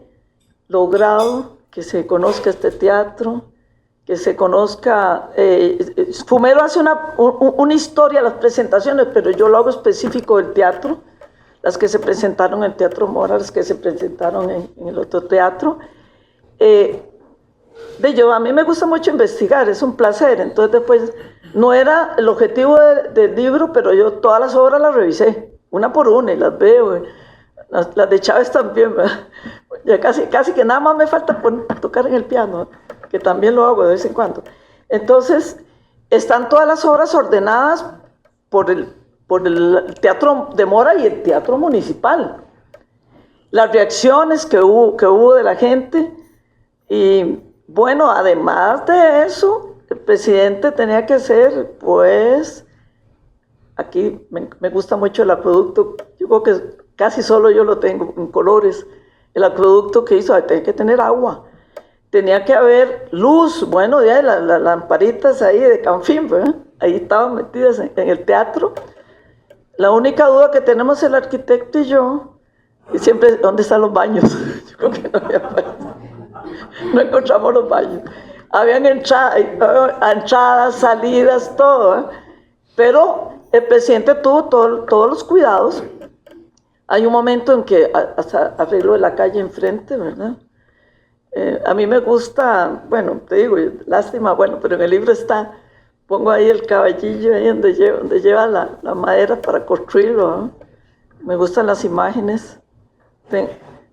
logrado que se conozca este teatro, que se conozca. Fumero hace una historia, las presentaciones, pero yo lo hago específico del teatro, las que se presentaron en el Teatro Mora, las que se presentaron en el otro teatro. a mí me gusta mucho investigar, es un placer. Entonces después, no era el objetivo del libro, pero yo todas las obras las revisé, una por una, y las veo. Las de Chávez también, ¿verdad? Ya casi que nada más me falta tocar en el piano, que también lo hago de vez en cuando. Entonces, están todas las obras ordenadas por el Teatro de Mora y el Teatro Municipal. Las reacciones que hubo de la gente. Y bueno, además de eso, el presidente tenía que hacer, pues, aquí me gusta mucho el acueducto. Yo creo que casi solo yo lo tengo en colores. El acueducto que hizo, tenía que tener agua. Tenía que haber luz, bueno, ya las lamparitas ahí de Canfín, ¿verdad? Ahí estaban metidas en el teatro. La única duda que tenemos el arquitecto y yo, y siempre, ¿dónde están los baños? Yo creo que no había baños. No encontramos los baños. Habían entradas, salidas, todo, ¿eh? Pero el presidente tuvo todos los cuidados. Hay un momento en que hasta arreglo de la calle enfrente, ¿verdad? A mí me gusta, bueno, te digo, lástima, bueno, pero en el libro está, pongo ahí el caballillo ahí donde lleva la madera para construirlo, ¿no? Me gustan las imágenes.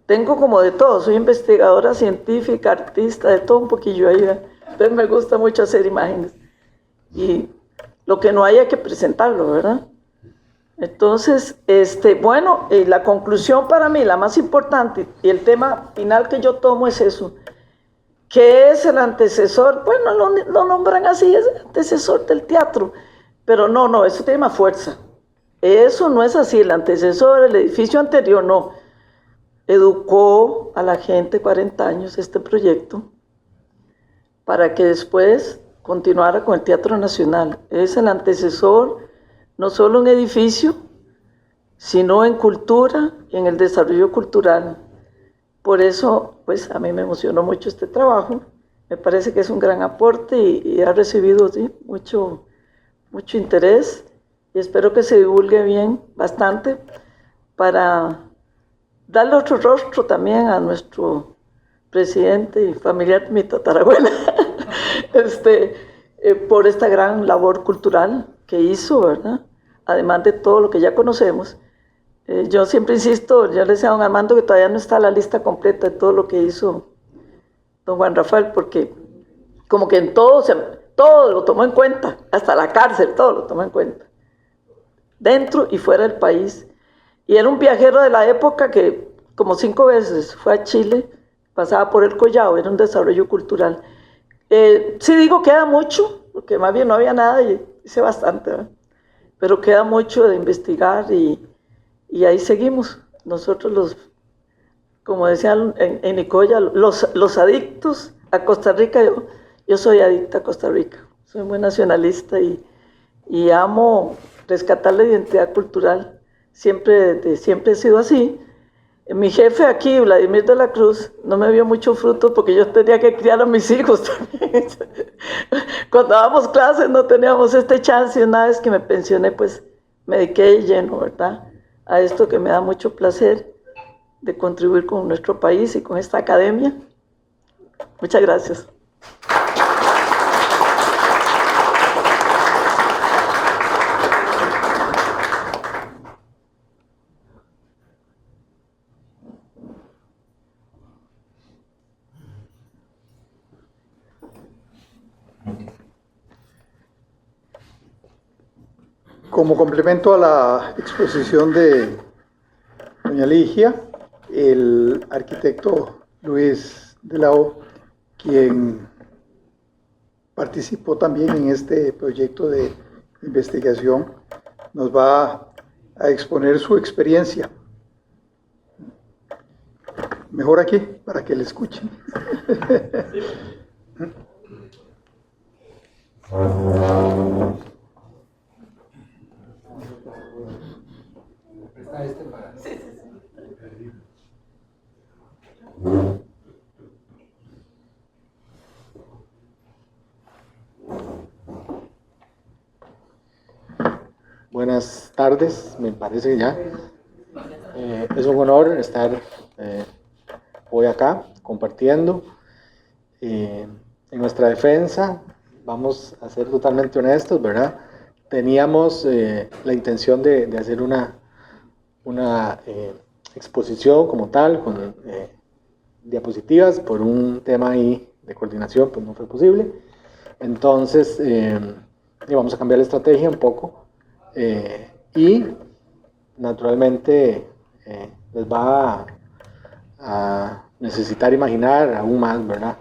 Tengo como de todo, soy investigadora científica, artista, de todo un poquillo ahí, ¿verdad? Entonces me gusta mucho hacer imágenes. Y lo que no hay que presentarlo, ¿verdad? Entonces, bueno, la conclusión para mí, la más importante, y el tema final que yo tomo es eso. ¿Qué es el antecesor? Bueno, lo nombran así, es el antecesor del teatro. Pero no, eso tiene más fuerza. Eso no es así, el antecesor, el edificio anterior, no. Educó a la gente 40 años este proyecto para que después continuara con el Teatro Nacional. Es el antecesor no solo en edificio, sino en cultura y en el desarrollo cultural. Por eso, pues a mí me emocionó mucho este trabajo. Me parece que es un gran aporte y ha recibido mucho interés. Y espero que se divulgue bien, bastante, para darle otro rostro también a nuestro presidente y familiar, mi tatarabuela, por esta gran labor cultural que hizo, ¿verdad? Además de todo lo que ya conocemos. Yo siempre insisto, yo le decía a don Armando que todavía no está la lista completa de todo lo que hizo don Juan Rafael, porque como que en todo lo tomó en cuenta, hasta la cárcel, todo lo tomó en cuenta, dentro y fuera del país. Y era un viajero de la época que como 5 veces fue a Chile, pasaba por el Collao, era un desarrollo cultural. Sí digo queda mucho, porque más bien no había nada y hice bastante, ¿verdad? Pero queda mucho de investigar y ahí seguimos. Nosotros como decían en Nicoya, los adictos a Costa Rica, yo soy adicta a Costa Rica, soy muy nacionalista y amo rescatar la identidad cultural. Siempre he sido así. Mi jefe aquí, Vladimir de la Cruz, no me vio mucho fruto porque yo tenía que criar a mis hijos también. Cuando dábamos clases no teníamos este chance y una vez que me pensioné, pues me dediqué lleno, ¿verdad? A esto que me da mucho placer de contribuir con nuestro país y con esta academia. Muchas gracias. Como complemento a la exposición de doña Ligia, el arquitecto Luis de la O, quien participó también en este proyecto de investigación, nos va a exponer su experiencia. Mejor aquí, para que le escuchen. Buenas tardes, me parece que ya. Es un honor estar hoy acá compartiendo. en nuestra defensa, vamos a ser totalmente honestos, ¿verdad? Teníamos la intención de hacer una exposición como tal, con diapositivas. Por un tema ahí de coordinación, pues no fue posible. Entonces, vamos a cambiar la estrategia un poco. Y naturalmente les va a necesitar imaginar aún más, ¿verdad?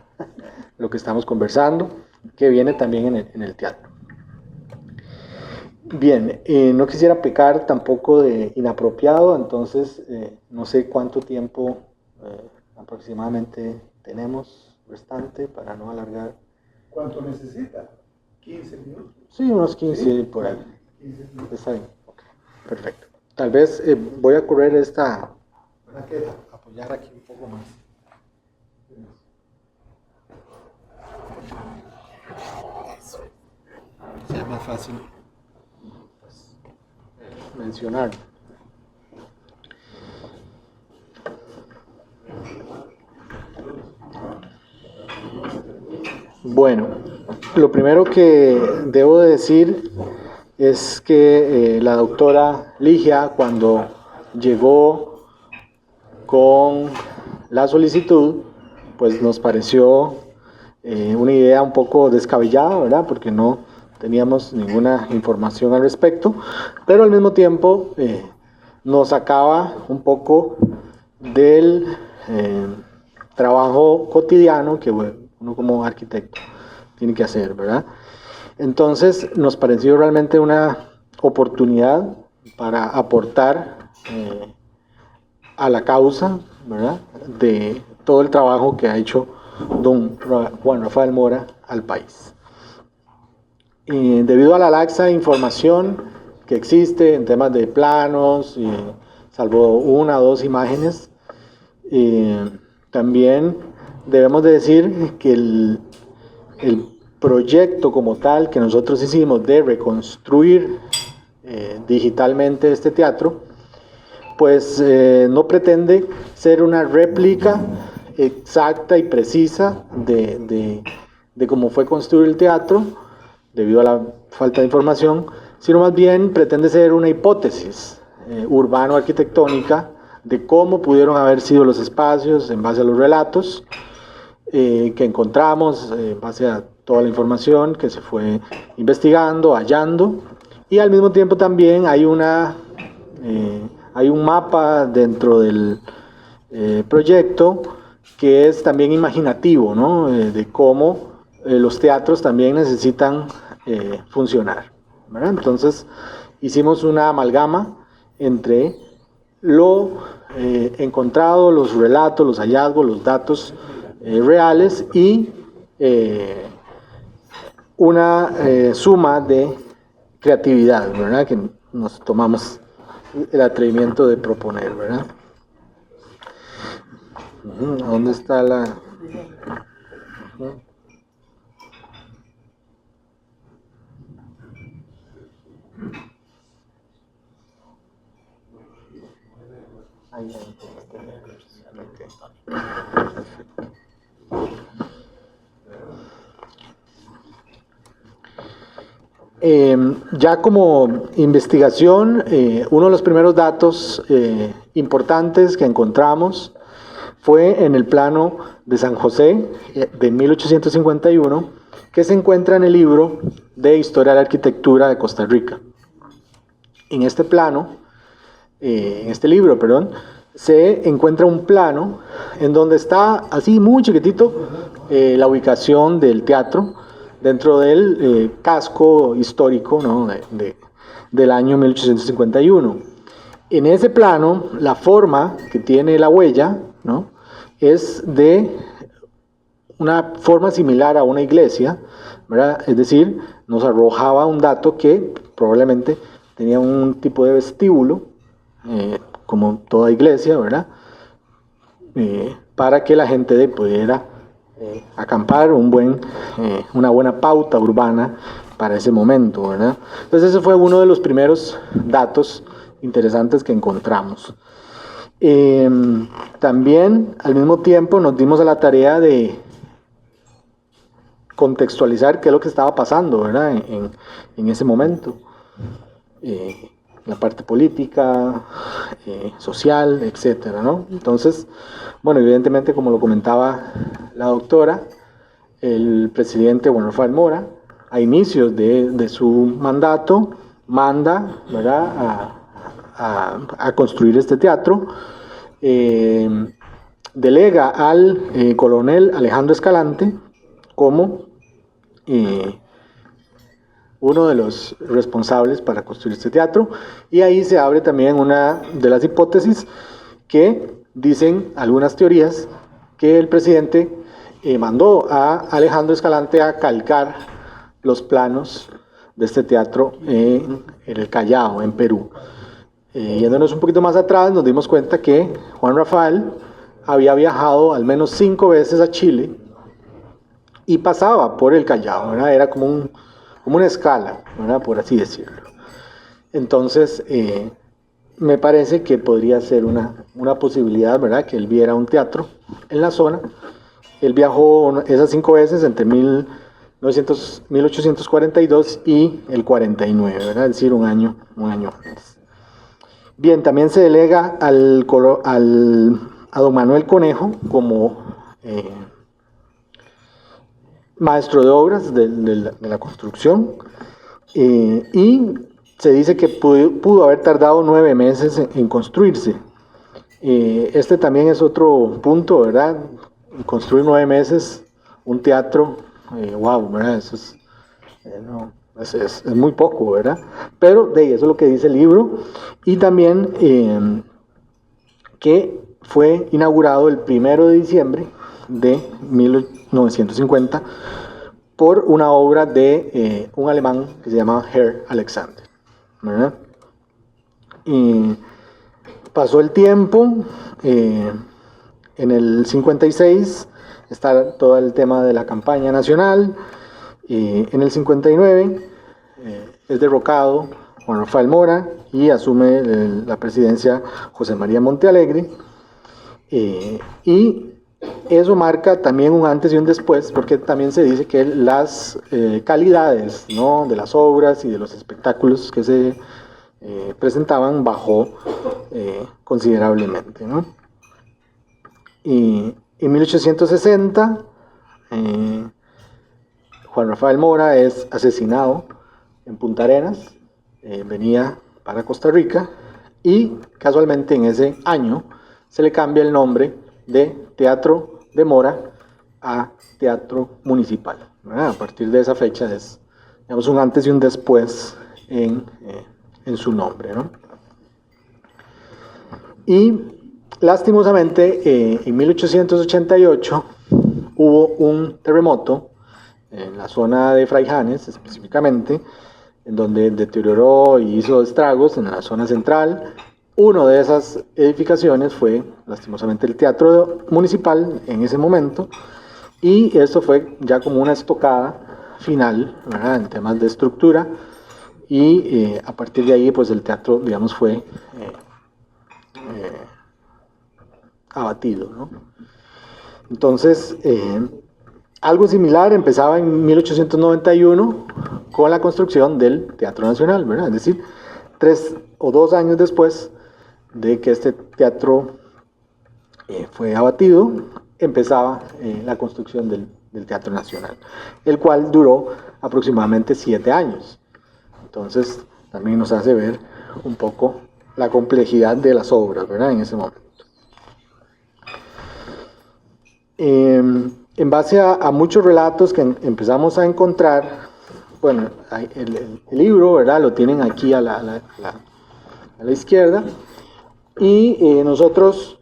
Lo que estamos conversando, que viene también en el teatro. Bien, no quisiera pecar tampoco de inapropiado, entonces no sé cuánto tiempo aproximadamente tenemos restante para no alargar. ¿Cuánto necesita? 15 minutos. Sí, unos 15 ¿Sí? por ahí. 15 minutos. Está bien, okay, perfecto. Tal vez voy a correr esta, apoyar aquí un poco más. Sea más fácil pues, mencionar. Bueno, lo primero que debo decir es que la doctora Ligia, cuando llegó con la solicitud, pues nos pareció una idea un poco descabellada, ¿verdad? Porque no teníamos ninguna información al respecto, pero al mismo tiempo nos sacaba un poco del trabajo cotidiano que uno como arquitecto tiene que hacer, ¿verdad? Entonces nos pareció realmente una oportunidad para aportar a la causa, ¿verdad?, de todo el trabajo que ha hecho don Juan Rafael Mora al país. Debido a la laxa información que existe en temas de planos, salvo una o dos imágenes, también debemos de decir que el proyecto como tal que nosotros hicimos de reconstruir digitalmente este teatro, pues no pretende ser una réplica exacta y precisa de cómo fue construido el teatro, debido a la falta de información, sino más bien pretende ser una hipótesis urbano-arquitectónica de cómo pudieron haber sido los espacios en base a los relatos que encontramos, en base a toda la información que se fue investigando, hallando, y al mismo tiempo también hay un mapa dentro del proyecto que es también imaginativo, ¿no? De cómo los teatros también necesitan funcionar, ¿verdad? Entonces hicimos una amalgama entre lo encontrado, los relatos, los hallazgos, los datos reales y una suma de creatividad, ¿verdad?, que nos tomamos el atrevimiento de proponer, ¿verdad? ¿Dónde está la...? Ya como investigación, uno de los primeros datos importantes que encontramos fue en el plano de San José de 1851, que se encuentra en el libro de Historia de la Arquitectura de Costa Rica. En este libro, se encuentra un plano en donde está así muy chiquitito la ubicación del teatro dentro del casco histórico, ¿no?, del año 1851. En ese plano, la forma que tiene la huella, ¿no?, es de una forma similar a una iglesia, ¿verdad? Es decir, nos arrojaba un dato que probablemente tenía un tipo de vestíbulo, como toda iglesia, ¿verdad?, para que la gente pudiera acampar, una buena pauta urbana para ese momento, ¿verdad? Entonces ese fue uno de los primeros datos interesantes que encontramos. También al mismo tiempo nos dimos a la tarea de contextualizar qué es lo que estaba pasando, ¿verdad? En ese momento. La parte política, social, etcétera, ¿no? Entonces, bueno, evidentemente, como lo comentaba la doctora, el presidente Juan Rafael Mora, a inicios de su mandato, manda, ¿verdad?, a construir este teatro, delega al coronel Alejandro Escalante como uno de los responsables para construir este teatro, y ahí se abre también una de las hipótesis que dicen algunas teorías que el presidente mandó a Alejandro Escalante a calcar los planos de este teatro en el Callao, en Perú. Yéndonos un poquito más atrás, nos dimos cuenta que Juan Rafael había viajado al menos 5 veces a Chile y pasaba por el Callao, ¿verdad? Era como una escala, ¿verdad?, por así decirlo. Entonces, me parece que podría ser una posibilidad, ¿verdad?, que él viera un teatro en la zona. Él viajó esas 5 veces entre 1842 y el 49, ¿verdad?, es decir, un año antes. Bien, también se delega a don Manuel Conejo como maestro de obras de la construcción, y se dice que pudo haber tardado 9 meses en construirse. Este también es otro punto, ¿verdad? Construir 9 meses un teatro, wow, ¿verdad? Eso es muy poco, ¿verdad? Pero de eso es lo que dice el libro. Y también que fue inaugurado el 1 de diciembre de 1950 por una obra de un alemán que se llama Herr Alexander, ¿verdad? Y pasó el tiempo, en el 56 está todo el tema de la campaña nacional, en el 59 es derrocado Juan Rafael Mora y asume la presidencia José María Montealegre, y eso marca también un antes y un después, porque también se dice que las calidades, ¿no?, de las obras y de los espectáculos que se presentaban bajó considerablemente, ¿no? Y en 1860 Juan Rafael Mora es asesinado en Punta Arenas, venía para Costa Rica, y casualmente en ese año se le cambia el nombre de Teatro de Mora a Teatro Municipal, ¿verdad? A partir de esa fecha es, digamos, un antes y un después en su nombre, ¿no? Y lastimosamente en 1888 hubo un terremoto en la zona de Fraijanes específicamente, en donde deterioró y hizo estragos en la zona central. Una de esas edificaciones fue lastimosamente el Teatro Municipal en ese momento, y esto fue ya como una estocada final, ¿verdad?, en temas de estructura, y a partir de ahí pues el teatro, digamos, fue abatido, ¿no? Entonces, algo similar empezaba en 1891 con la construcción del Teatro Nacional, ¿verdad? Es decir, 3 o 2 años después de que este teatro fue abatido, empezaba la construcción del Teatro Nacional, el cual duró aproximadamente 7 años. Entonces, también nos hace ver un poco la complejidad de las obras, ¿verdad?, en ese momento. En base a muchos relatos que empezamos a encontrar, bueno, el libro, ¿verdad?, lo tienen aquí a la izquierda, y nosotros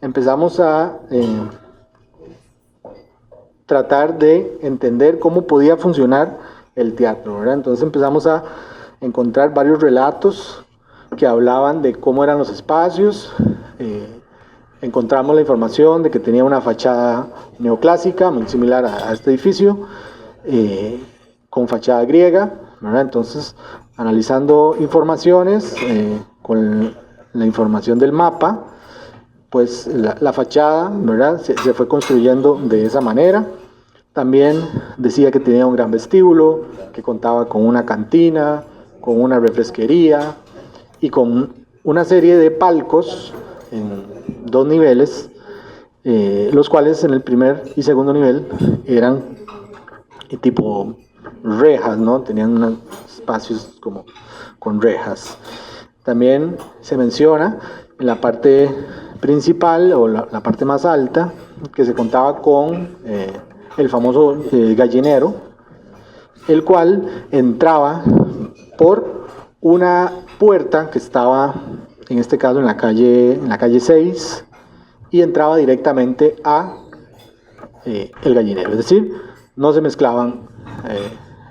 empezamos a tratar de entender cómo podía funcionar el teatro, ¿verdad? Entonces empezamos a encontrar varios relatos que hablaban de cómo eran los espacios. Encontramos la información de que tenía una fachada neoclásica muy similar a este edificio, con fachada griega, ¿verdad? Entonces, analizando informaciones con la información del mapa, pues la fachada, ¿verdad?, se fue construyendo de esa manera. También decía que tenía un gran vestíbulo, que contaba con una cantina, con una refresquería y con una serie de palcos en 2 niveles, los cuales en el primer y segundo nivel eran tipo rejas, ¿no? Tenían unos espacios como con rejas. También se menciona en la parte principal o la parte más alta que se contaba con el famoso gallinero, el cual entraba por una puerta que estaba, en este caso, en la calle 6, y entraba directamente a el gallinero. Es decir, no se mezclaban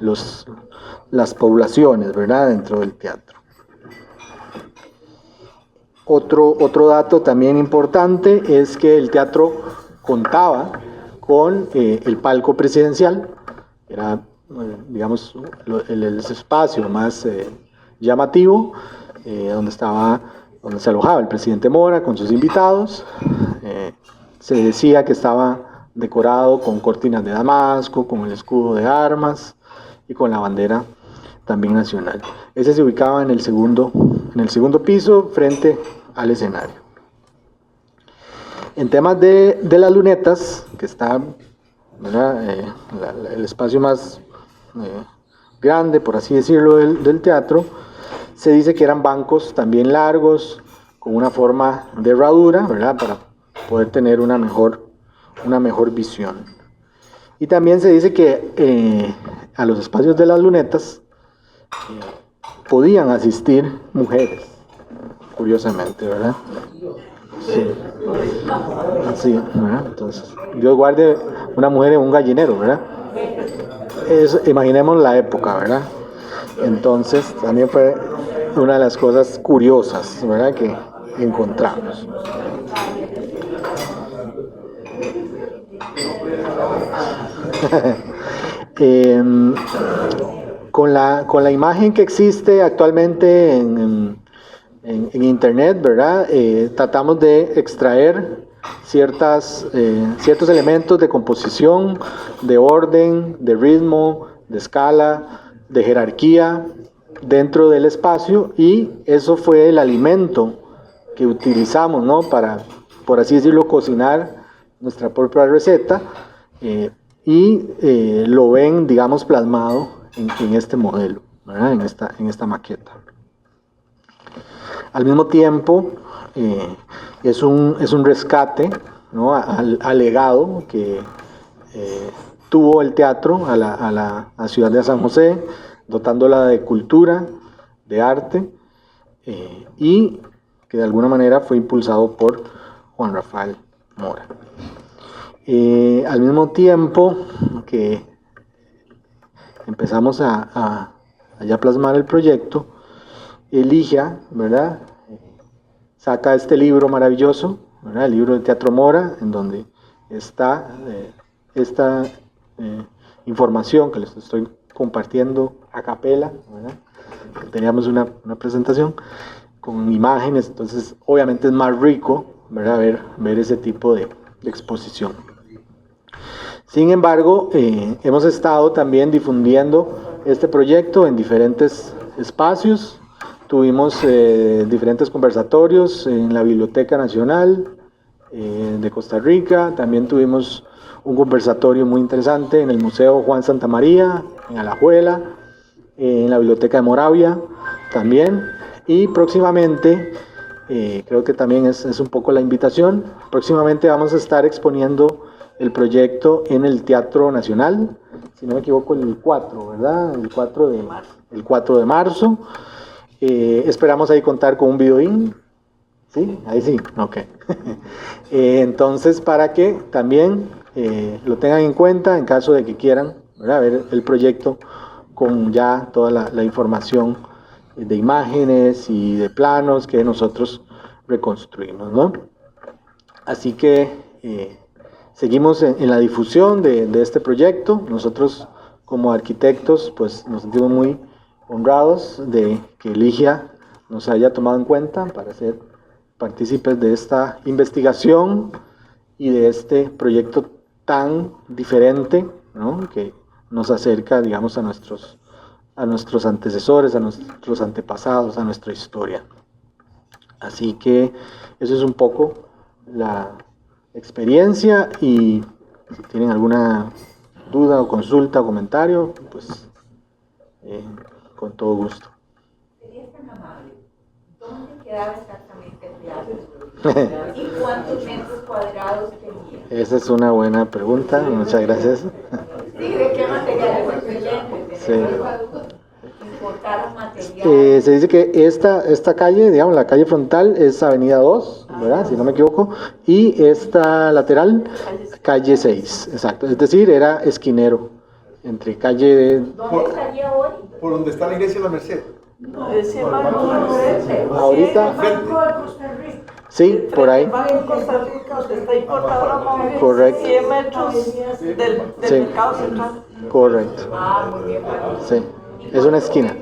las poblaciones, ¿verdad?, dentro del teatro. Otro dato también importante es que el teatro contaba con el palco presidencial. Era, digamos, el espacio más llamativo, donde se alojaba el presidente Mora con sus invitados. Se decía que estaba decorado con cortinas de damasco, con el escudo de armas y con la bandera también nacional. Ese se ubicaba en el segundo piso, frente al escenario. En temas de las lunetas, que está, el espacio más grande, por así decirlo, del teatro, se dice que eran bancos también largos, con una forma de herradura, ¿verdad?, para poder tener una mejor visión. Y también se dice que a los espacios de las lunetas podían asistir mujeres, curiosamente, ¿verdad? Sí. Sí, ¿verdad? Entonces, Dios guarde una mujer en un gallinero, ¿verdad? Imaginemos la época, ¿verdad? Entonces, también fue una de las cosas curiosas, ¿verdad?, que encontramos. Con la imagen que existe actualmente en internet, ¿verdad?, tratamos de extraer ciertos elementos de composición, de orden, de ritmo, de escala, de jerarquía dentro del espacio, y eso fue el alimento que utilizamos, ¿no?, para, por así decirlo, cocinar nuestra propia receta, y lo ven, digamos, plasmado en este modelo, ¿verdad?, en esta maqueta. Al mismo tiempo, es un rescate, ¿no?, al legado que tuvo el teatro a la ciudad de San José, dotándola de cultura, de arte, y que de alguna manera fue impulsado por Juan Rafael Mora. Al mismo tiempo que empezamos a ya plasmar el proyecto, Ligia, ¿verdad?, saca este libro maravilloso, ¿verdad?, el libro de Teatro Mora, en donde está esta información que les estoy compartiendo a capela, ¿verdad? Teníamos una presentación con imágenes, entonces obviamente es más rico, ¿verdad?, ver ese tipo de exposición. Sin embargo, hemos estado también difundiendo este proyecto en diferentes espacios. Tuvimos diferentes conversatorios en la Biblioteca Nacional de Costa Rica. También tuvimos un conversatorio muy interesante en el Museo Juan Santamaría, en Alajuela, en la Biblioteca de Moravia también. Y próximamente, creo que también es un poco la invitación, próximamente vamos a estar exponiendo el proyecto en el Teatro Nacional, si no me equivoco, el 4, ¿verdad? El 4 de marzo. Esperamos ahí contar con un videoín. ¿Sí? Ahí sí, ok. Entonces, para que también lo tengan en cuenta en caso de que quieran, ¿verdad?, ver el proyecto con ya toda la información de imágenes y de planos que nosotros reconstruimos, ¿no? Así que seguimos en la difusión de este proyecto. Nosotros como arquitectos pues nos sentimos muy honrados de que Ligia nos haya tomado en cuenta para ser partícipes de esta investigación y de este proyecto tan diferente, ¿no? Que nos acerca, digamos, a nuestros antecesores, a nuestros antepasados, a nuestra historia. Así que eso es un poco la experiencia, y si tienen alguna duda o consulta o comentario, pues con todo gusto. Sería tan amable. ¿Dónde quedaba exactamente el teatro? ¿Y cuántos metros cuadrados tenía? Esa es una buena pregunta, muchas gracias. Sí, ¿de qué materiales? Sí. Importaron materiales. Se dice que esta calle, digamos, la calle frontal es Avenida 2, ¿verdad? Si no me equivoco, y esta lateral, calle 6, exacto. Es decir, era esquinero entre calle... ¿Dónde estaría hoy? Por donde está la iglesia de la Merced. Ese banco, Ahorita... Banco de Costa Rica. Sí, por ahí. el Banco de Costa Rica, donde está importadora móvil, Correcto. 100 metros del Sí. mercado central. Correcto. Ah, muy bien, bueno. Sí, es una esquina.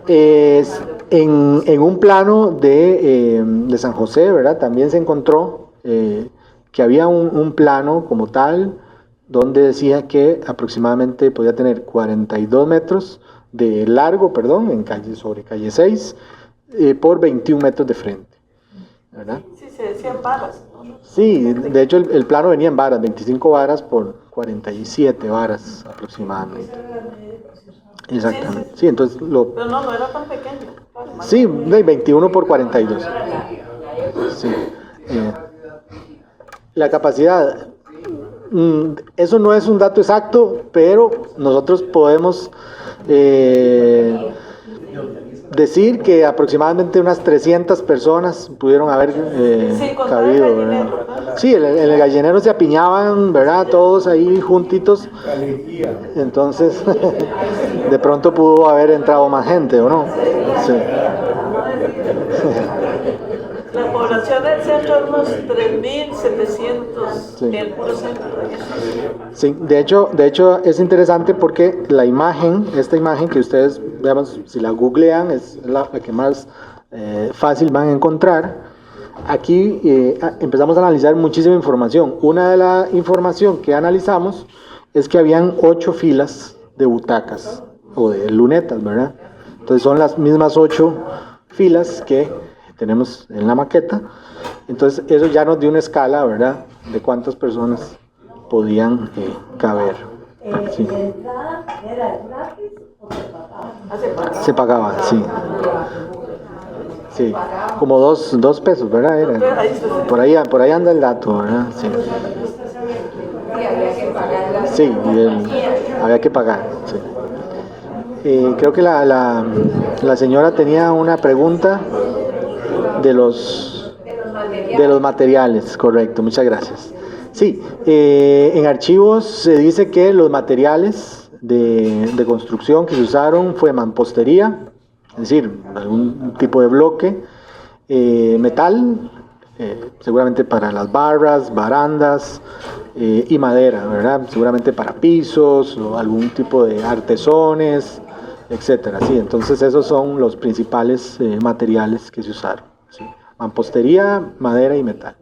Es en un plano de San José, ¿verdad? También se encontró que había un plano como tal, donde decía que aproximadamente podía tener 42 metros de largo, perdón, sobre calle 6, por 21 metros de frente, ¿verdad? Sí, se decían varas, ¿no? Sí, de hecho el plano venía en varas, 25 varas por 47 varas aproximadamente. Exactamente. Sí, entonces Pero no era tan pequeño. Claro, Sí, de 21 por 42. Sí. La capacidad, eso no es un dato exacto, pero nosotros podemos decir que aproximadamente unas 300 personas pudieron haber Sí, contar el cabido, gallinero, ¿verdad? ¿verdad? Sí, en el gallinero se apiñaban, ¿verdad? Todos ahí juntitos. Entonces, de pronto pudo haber entrado más gente, ¿o no? Sí. La población del centro es unos 3.700 Sí. en el puro centro. Sí, de hecho es interesante porque esta imagen que ustedes, veamos, si la googlean, es la que más fácil van a encontrar. Aquí empezamos a analizar muchísima información. Una de la información que analizamos es que habían 8 filas de butacas o de lunetas, ¿verdad? Entonces son las mismas 8 filas que tenemos en la maqueta. Entonces eso ya nos dio una escala, ¿verdad?, de cuántas personas podían caber. Sí. ¿La entrada era gratis o se pagaba? Se pagaba, sí. Sí, como dos pesos, ¿verdad? Era. Por ahí anda el dato, ¿verdad? Sí. Sí, había que pagar. Sí, había que pagar, sí. Creo que la señora tenía una pregunta de los materiales, correcto, muchas gracias. Sí, en archivos se dice que los materiales de construcción que se usaron fue mampostería, es decir, algún tipo de bloque, metal, seguramente para las barras, barandas, y madera, ¿verdad? Seguramente para pisos o algún tipo de artesones, etcétera. Sí, entonces esos son los principales materiales que se usaron. Sí. Mampostería, madera y metal.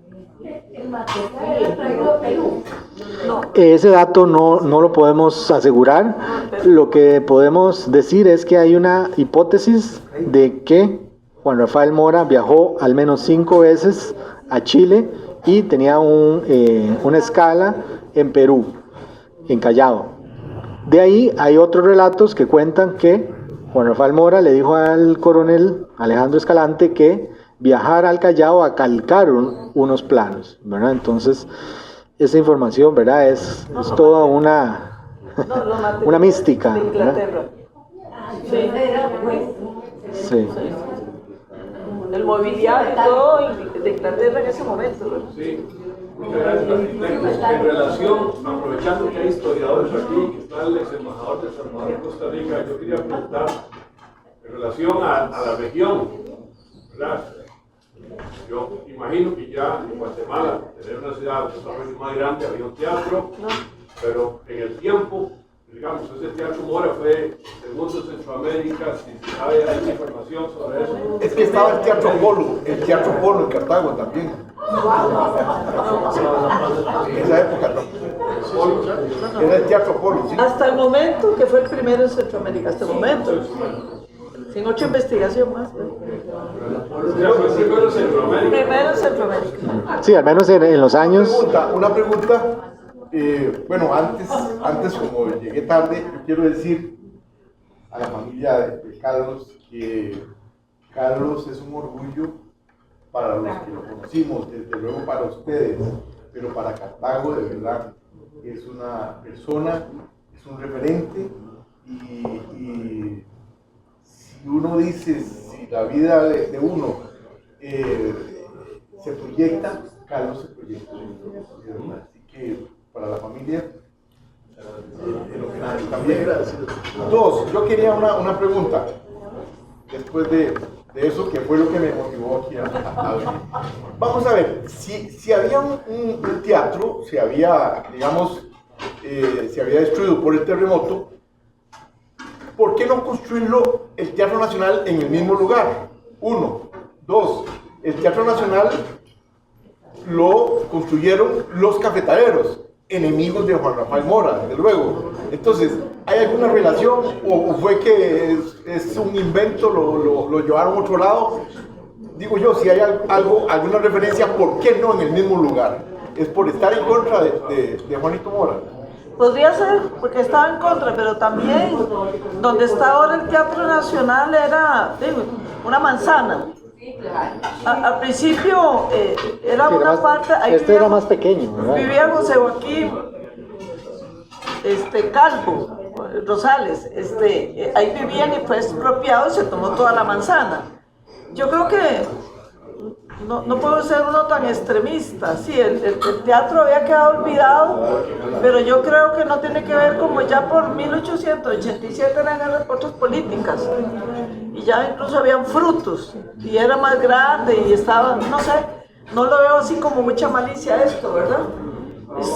Ese dato no lo podemos asegurar. Lo que podemos decir es que hay una hipótesis de que Juan Rafael Mora viajó al menos 5 veces a Chile y tenía una escala en Perú, en Callao. De ahí hay otros relatos que cuentan que Juan Rafael Mora le dijo al coronel Alejandro Escalante que viajara al Callao a calcar unos planos, ¿verdad? Entonces, esa información, ¿verdad? Es toda una mística, De ¿verdad? Inglaterra. Sí. El mobiliario y todo de Inglaterra en ese momento, ¿verdad? Sí, muchas gracias, arquitectos. En relación, aprovechando que hay historiadores aquí, que está el ex embajador de Salvador en Costa Rica, yo quería preguntar en relación a la región, ¿verdad? Yo imagino que ya en Guatemala, tener una ciudad de desarrollo más grande, había un teatro, pero en el tiempo, digamos, ese teatro Mora fue segundo en Centroamérica, si sabe, hay información sobre eso. Es que estaba el Teatro Polo en Cartago también. En esa época, ¿no? Apolo. Era el Teatro Apolo, ¿sí? Hasta el momento, que fue el primero en Centroamérica, hasta el momento. Sin otra investigación más. ¿No? Ya fue primero en Centroamérica. Primero en Centroamérica. Sí, al menos en los años. Una pregunta. Bueno, antes como llegué tarde, yo quiero decir a la familia de Carlos que Carlos es un orgullo para los que lo conocimos, desde luego para ustedes, pero para Cartago de verdad es una persona, es un referente y si uno dice, si la vida de uno se proyecta, Carlos se proyecta, de verdad. Así que para la familia, también. Dos, yo quería una pregunta, después de eso, que fue lo que me motivó aquí a venir. Vamos a ver, si había un teatro, se había destruido por el terremoto, ¿por qué no construirlo el Teatro Nacional en el mismo lugar? Uno. Dos, el Teatro Nacional lo construyeron los cafetaleros, enemigos de Juan Rafael Mora, desde luego. Entonces, ¿hay alguna relación o fue que es un invento, lo llevaron a otro lado? Digo yo, si hay alguna referencia, ¿por qué no en el mismo lugar? ¿Es por estar en contra de Juanito Mora? Podría ser, porque estaba en contra, pero también donde está ahora el Teatro Nacional era una manzana. Al principio era Sí, una parte. Este era más pequeño, ¿verdad? Vivía José Joaquín Calvo Rosales. Ahí vivían y fue expropiado y se tomó toda la manzana. Yo creo que no puedo ser uno tan extremista. Sí, el teatro había quedado olvidado, pero yo creo que no tiene que ver, como ya por 1887 eran otras políticas y ya incluso habían frutos y era más grande y estaba, no sé, no lo veo así como mucha malicia esto, ¿verdad?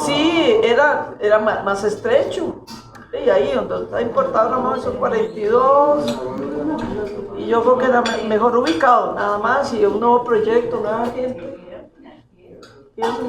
Sí, era más estrecho. Y ahí donde está importado Ramón, esos 42, y yo creo que era mejor ubicado, nada más, y un nuevo proyecto, nueva gente. Y eso,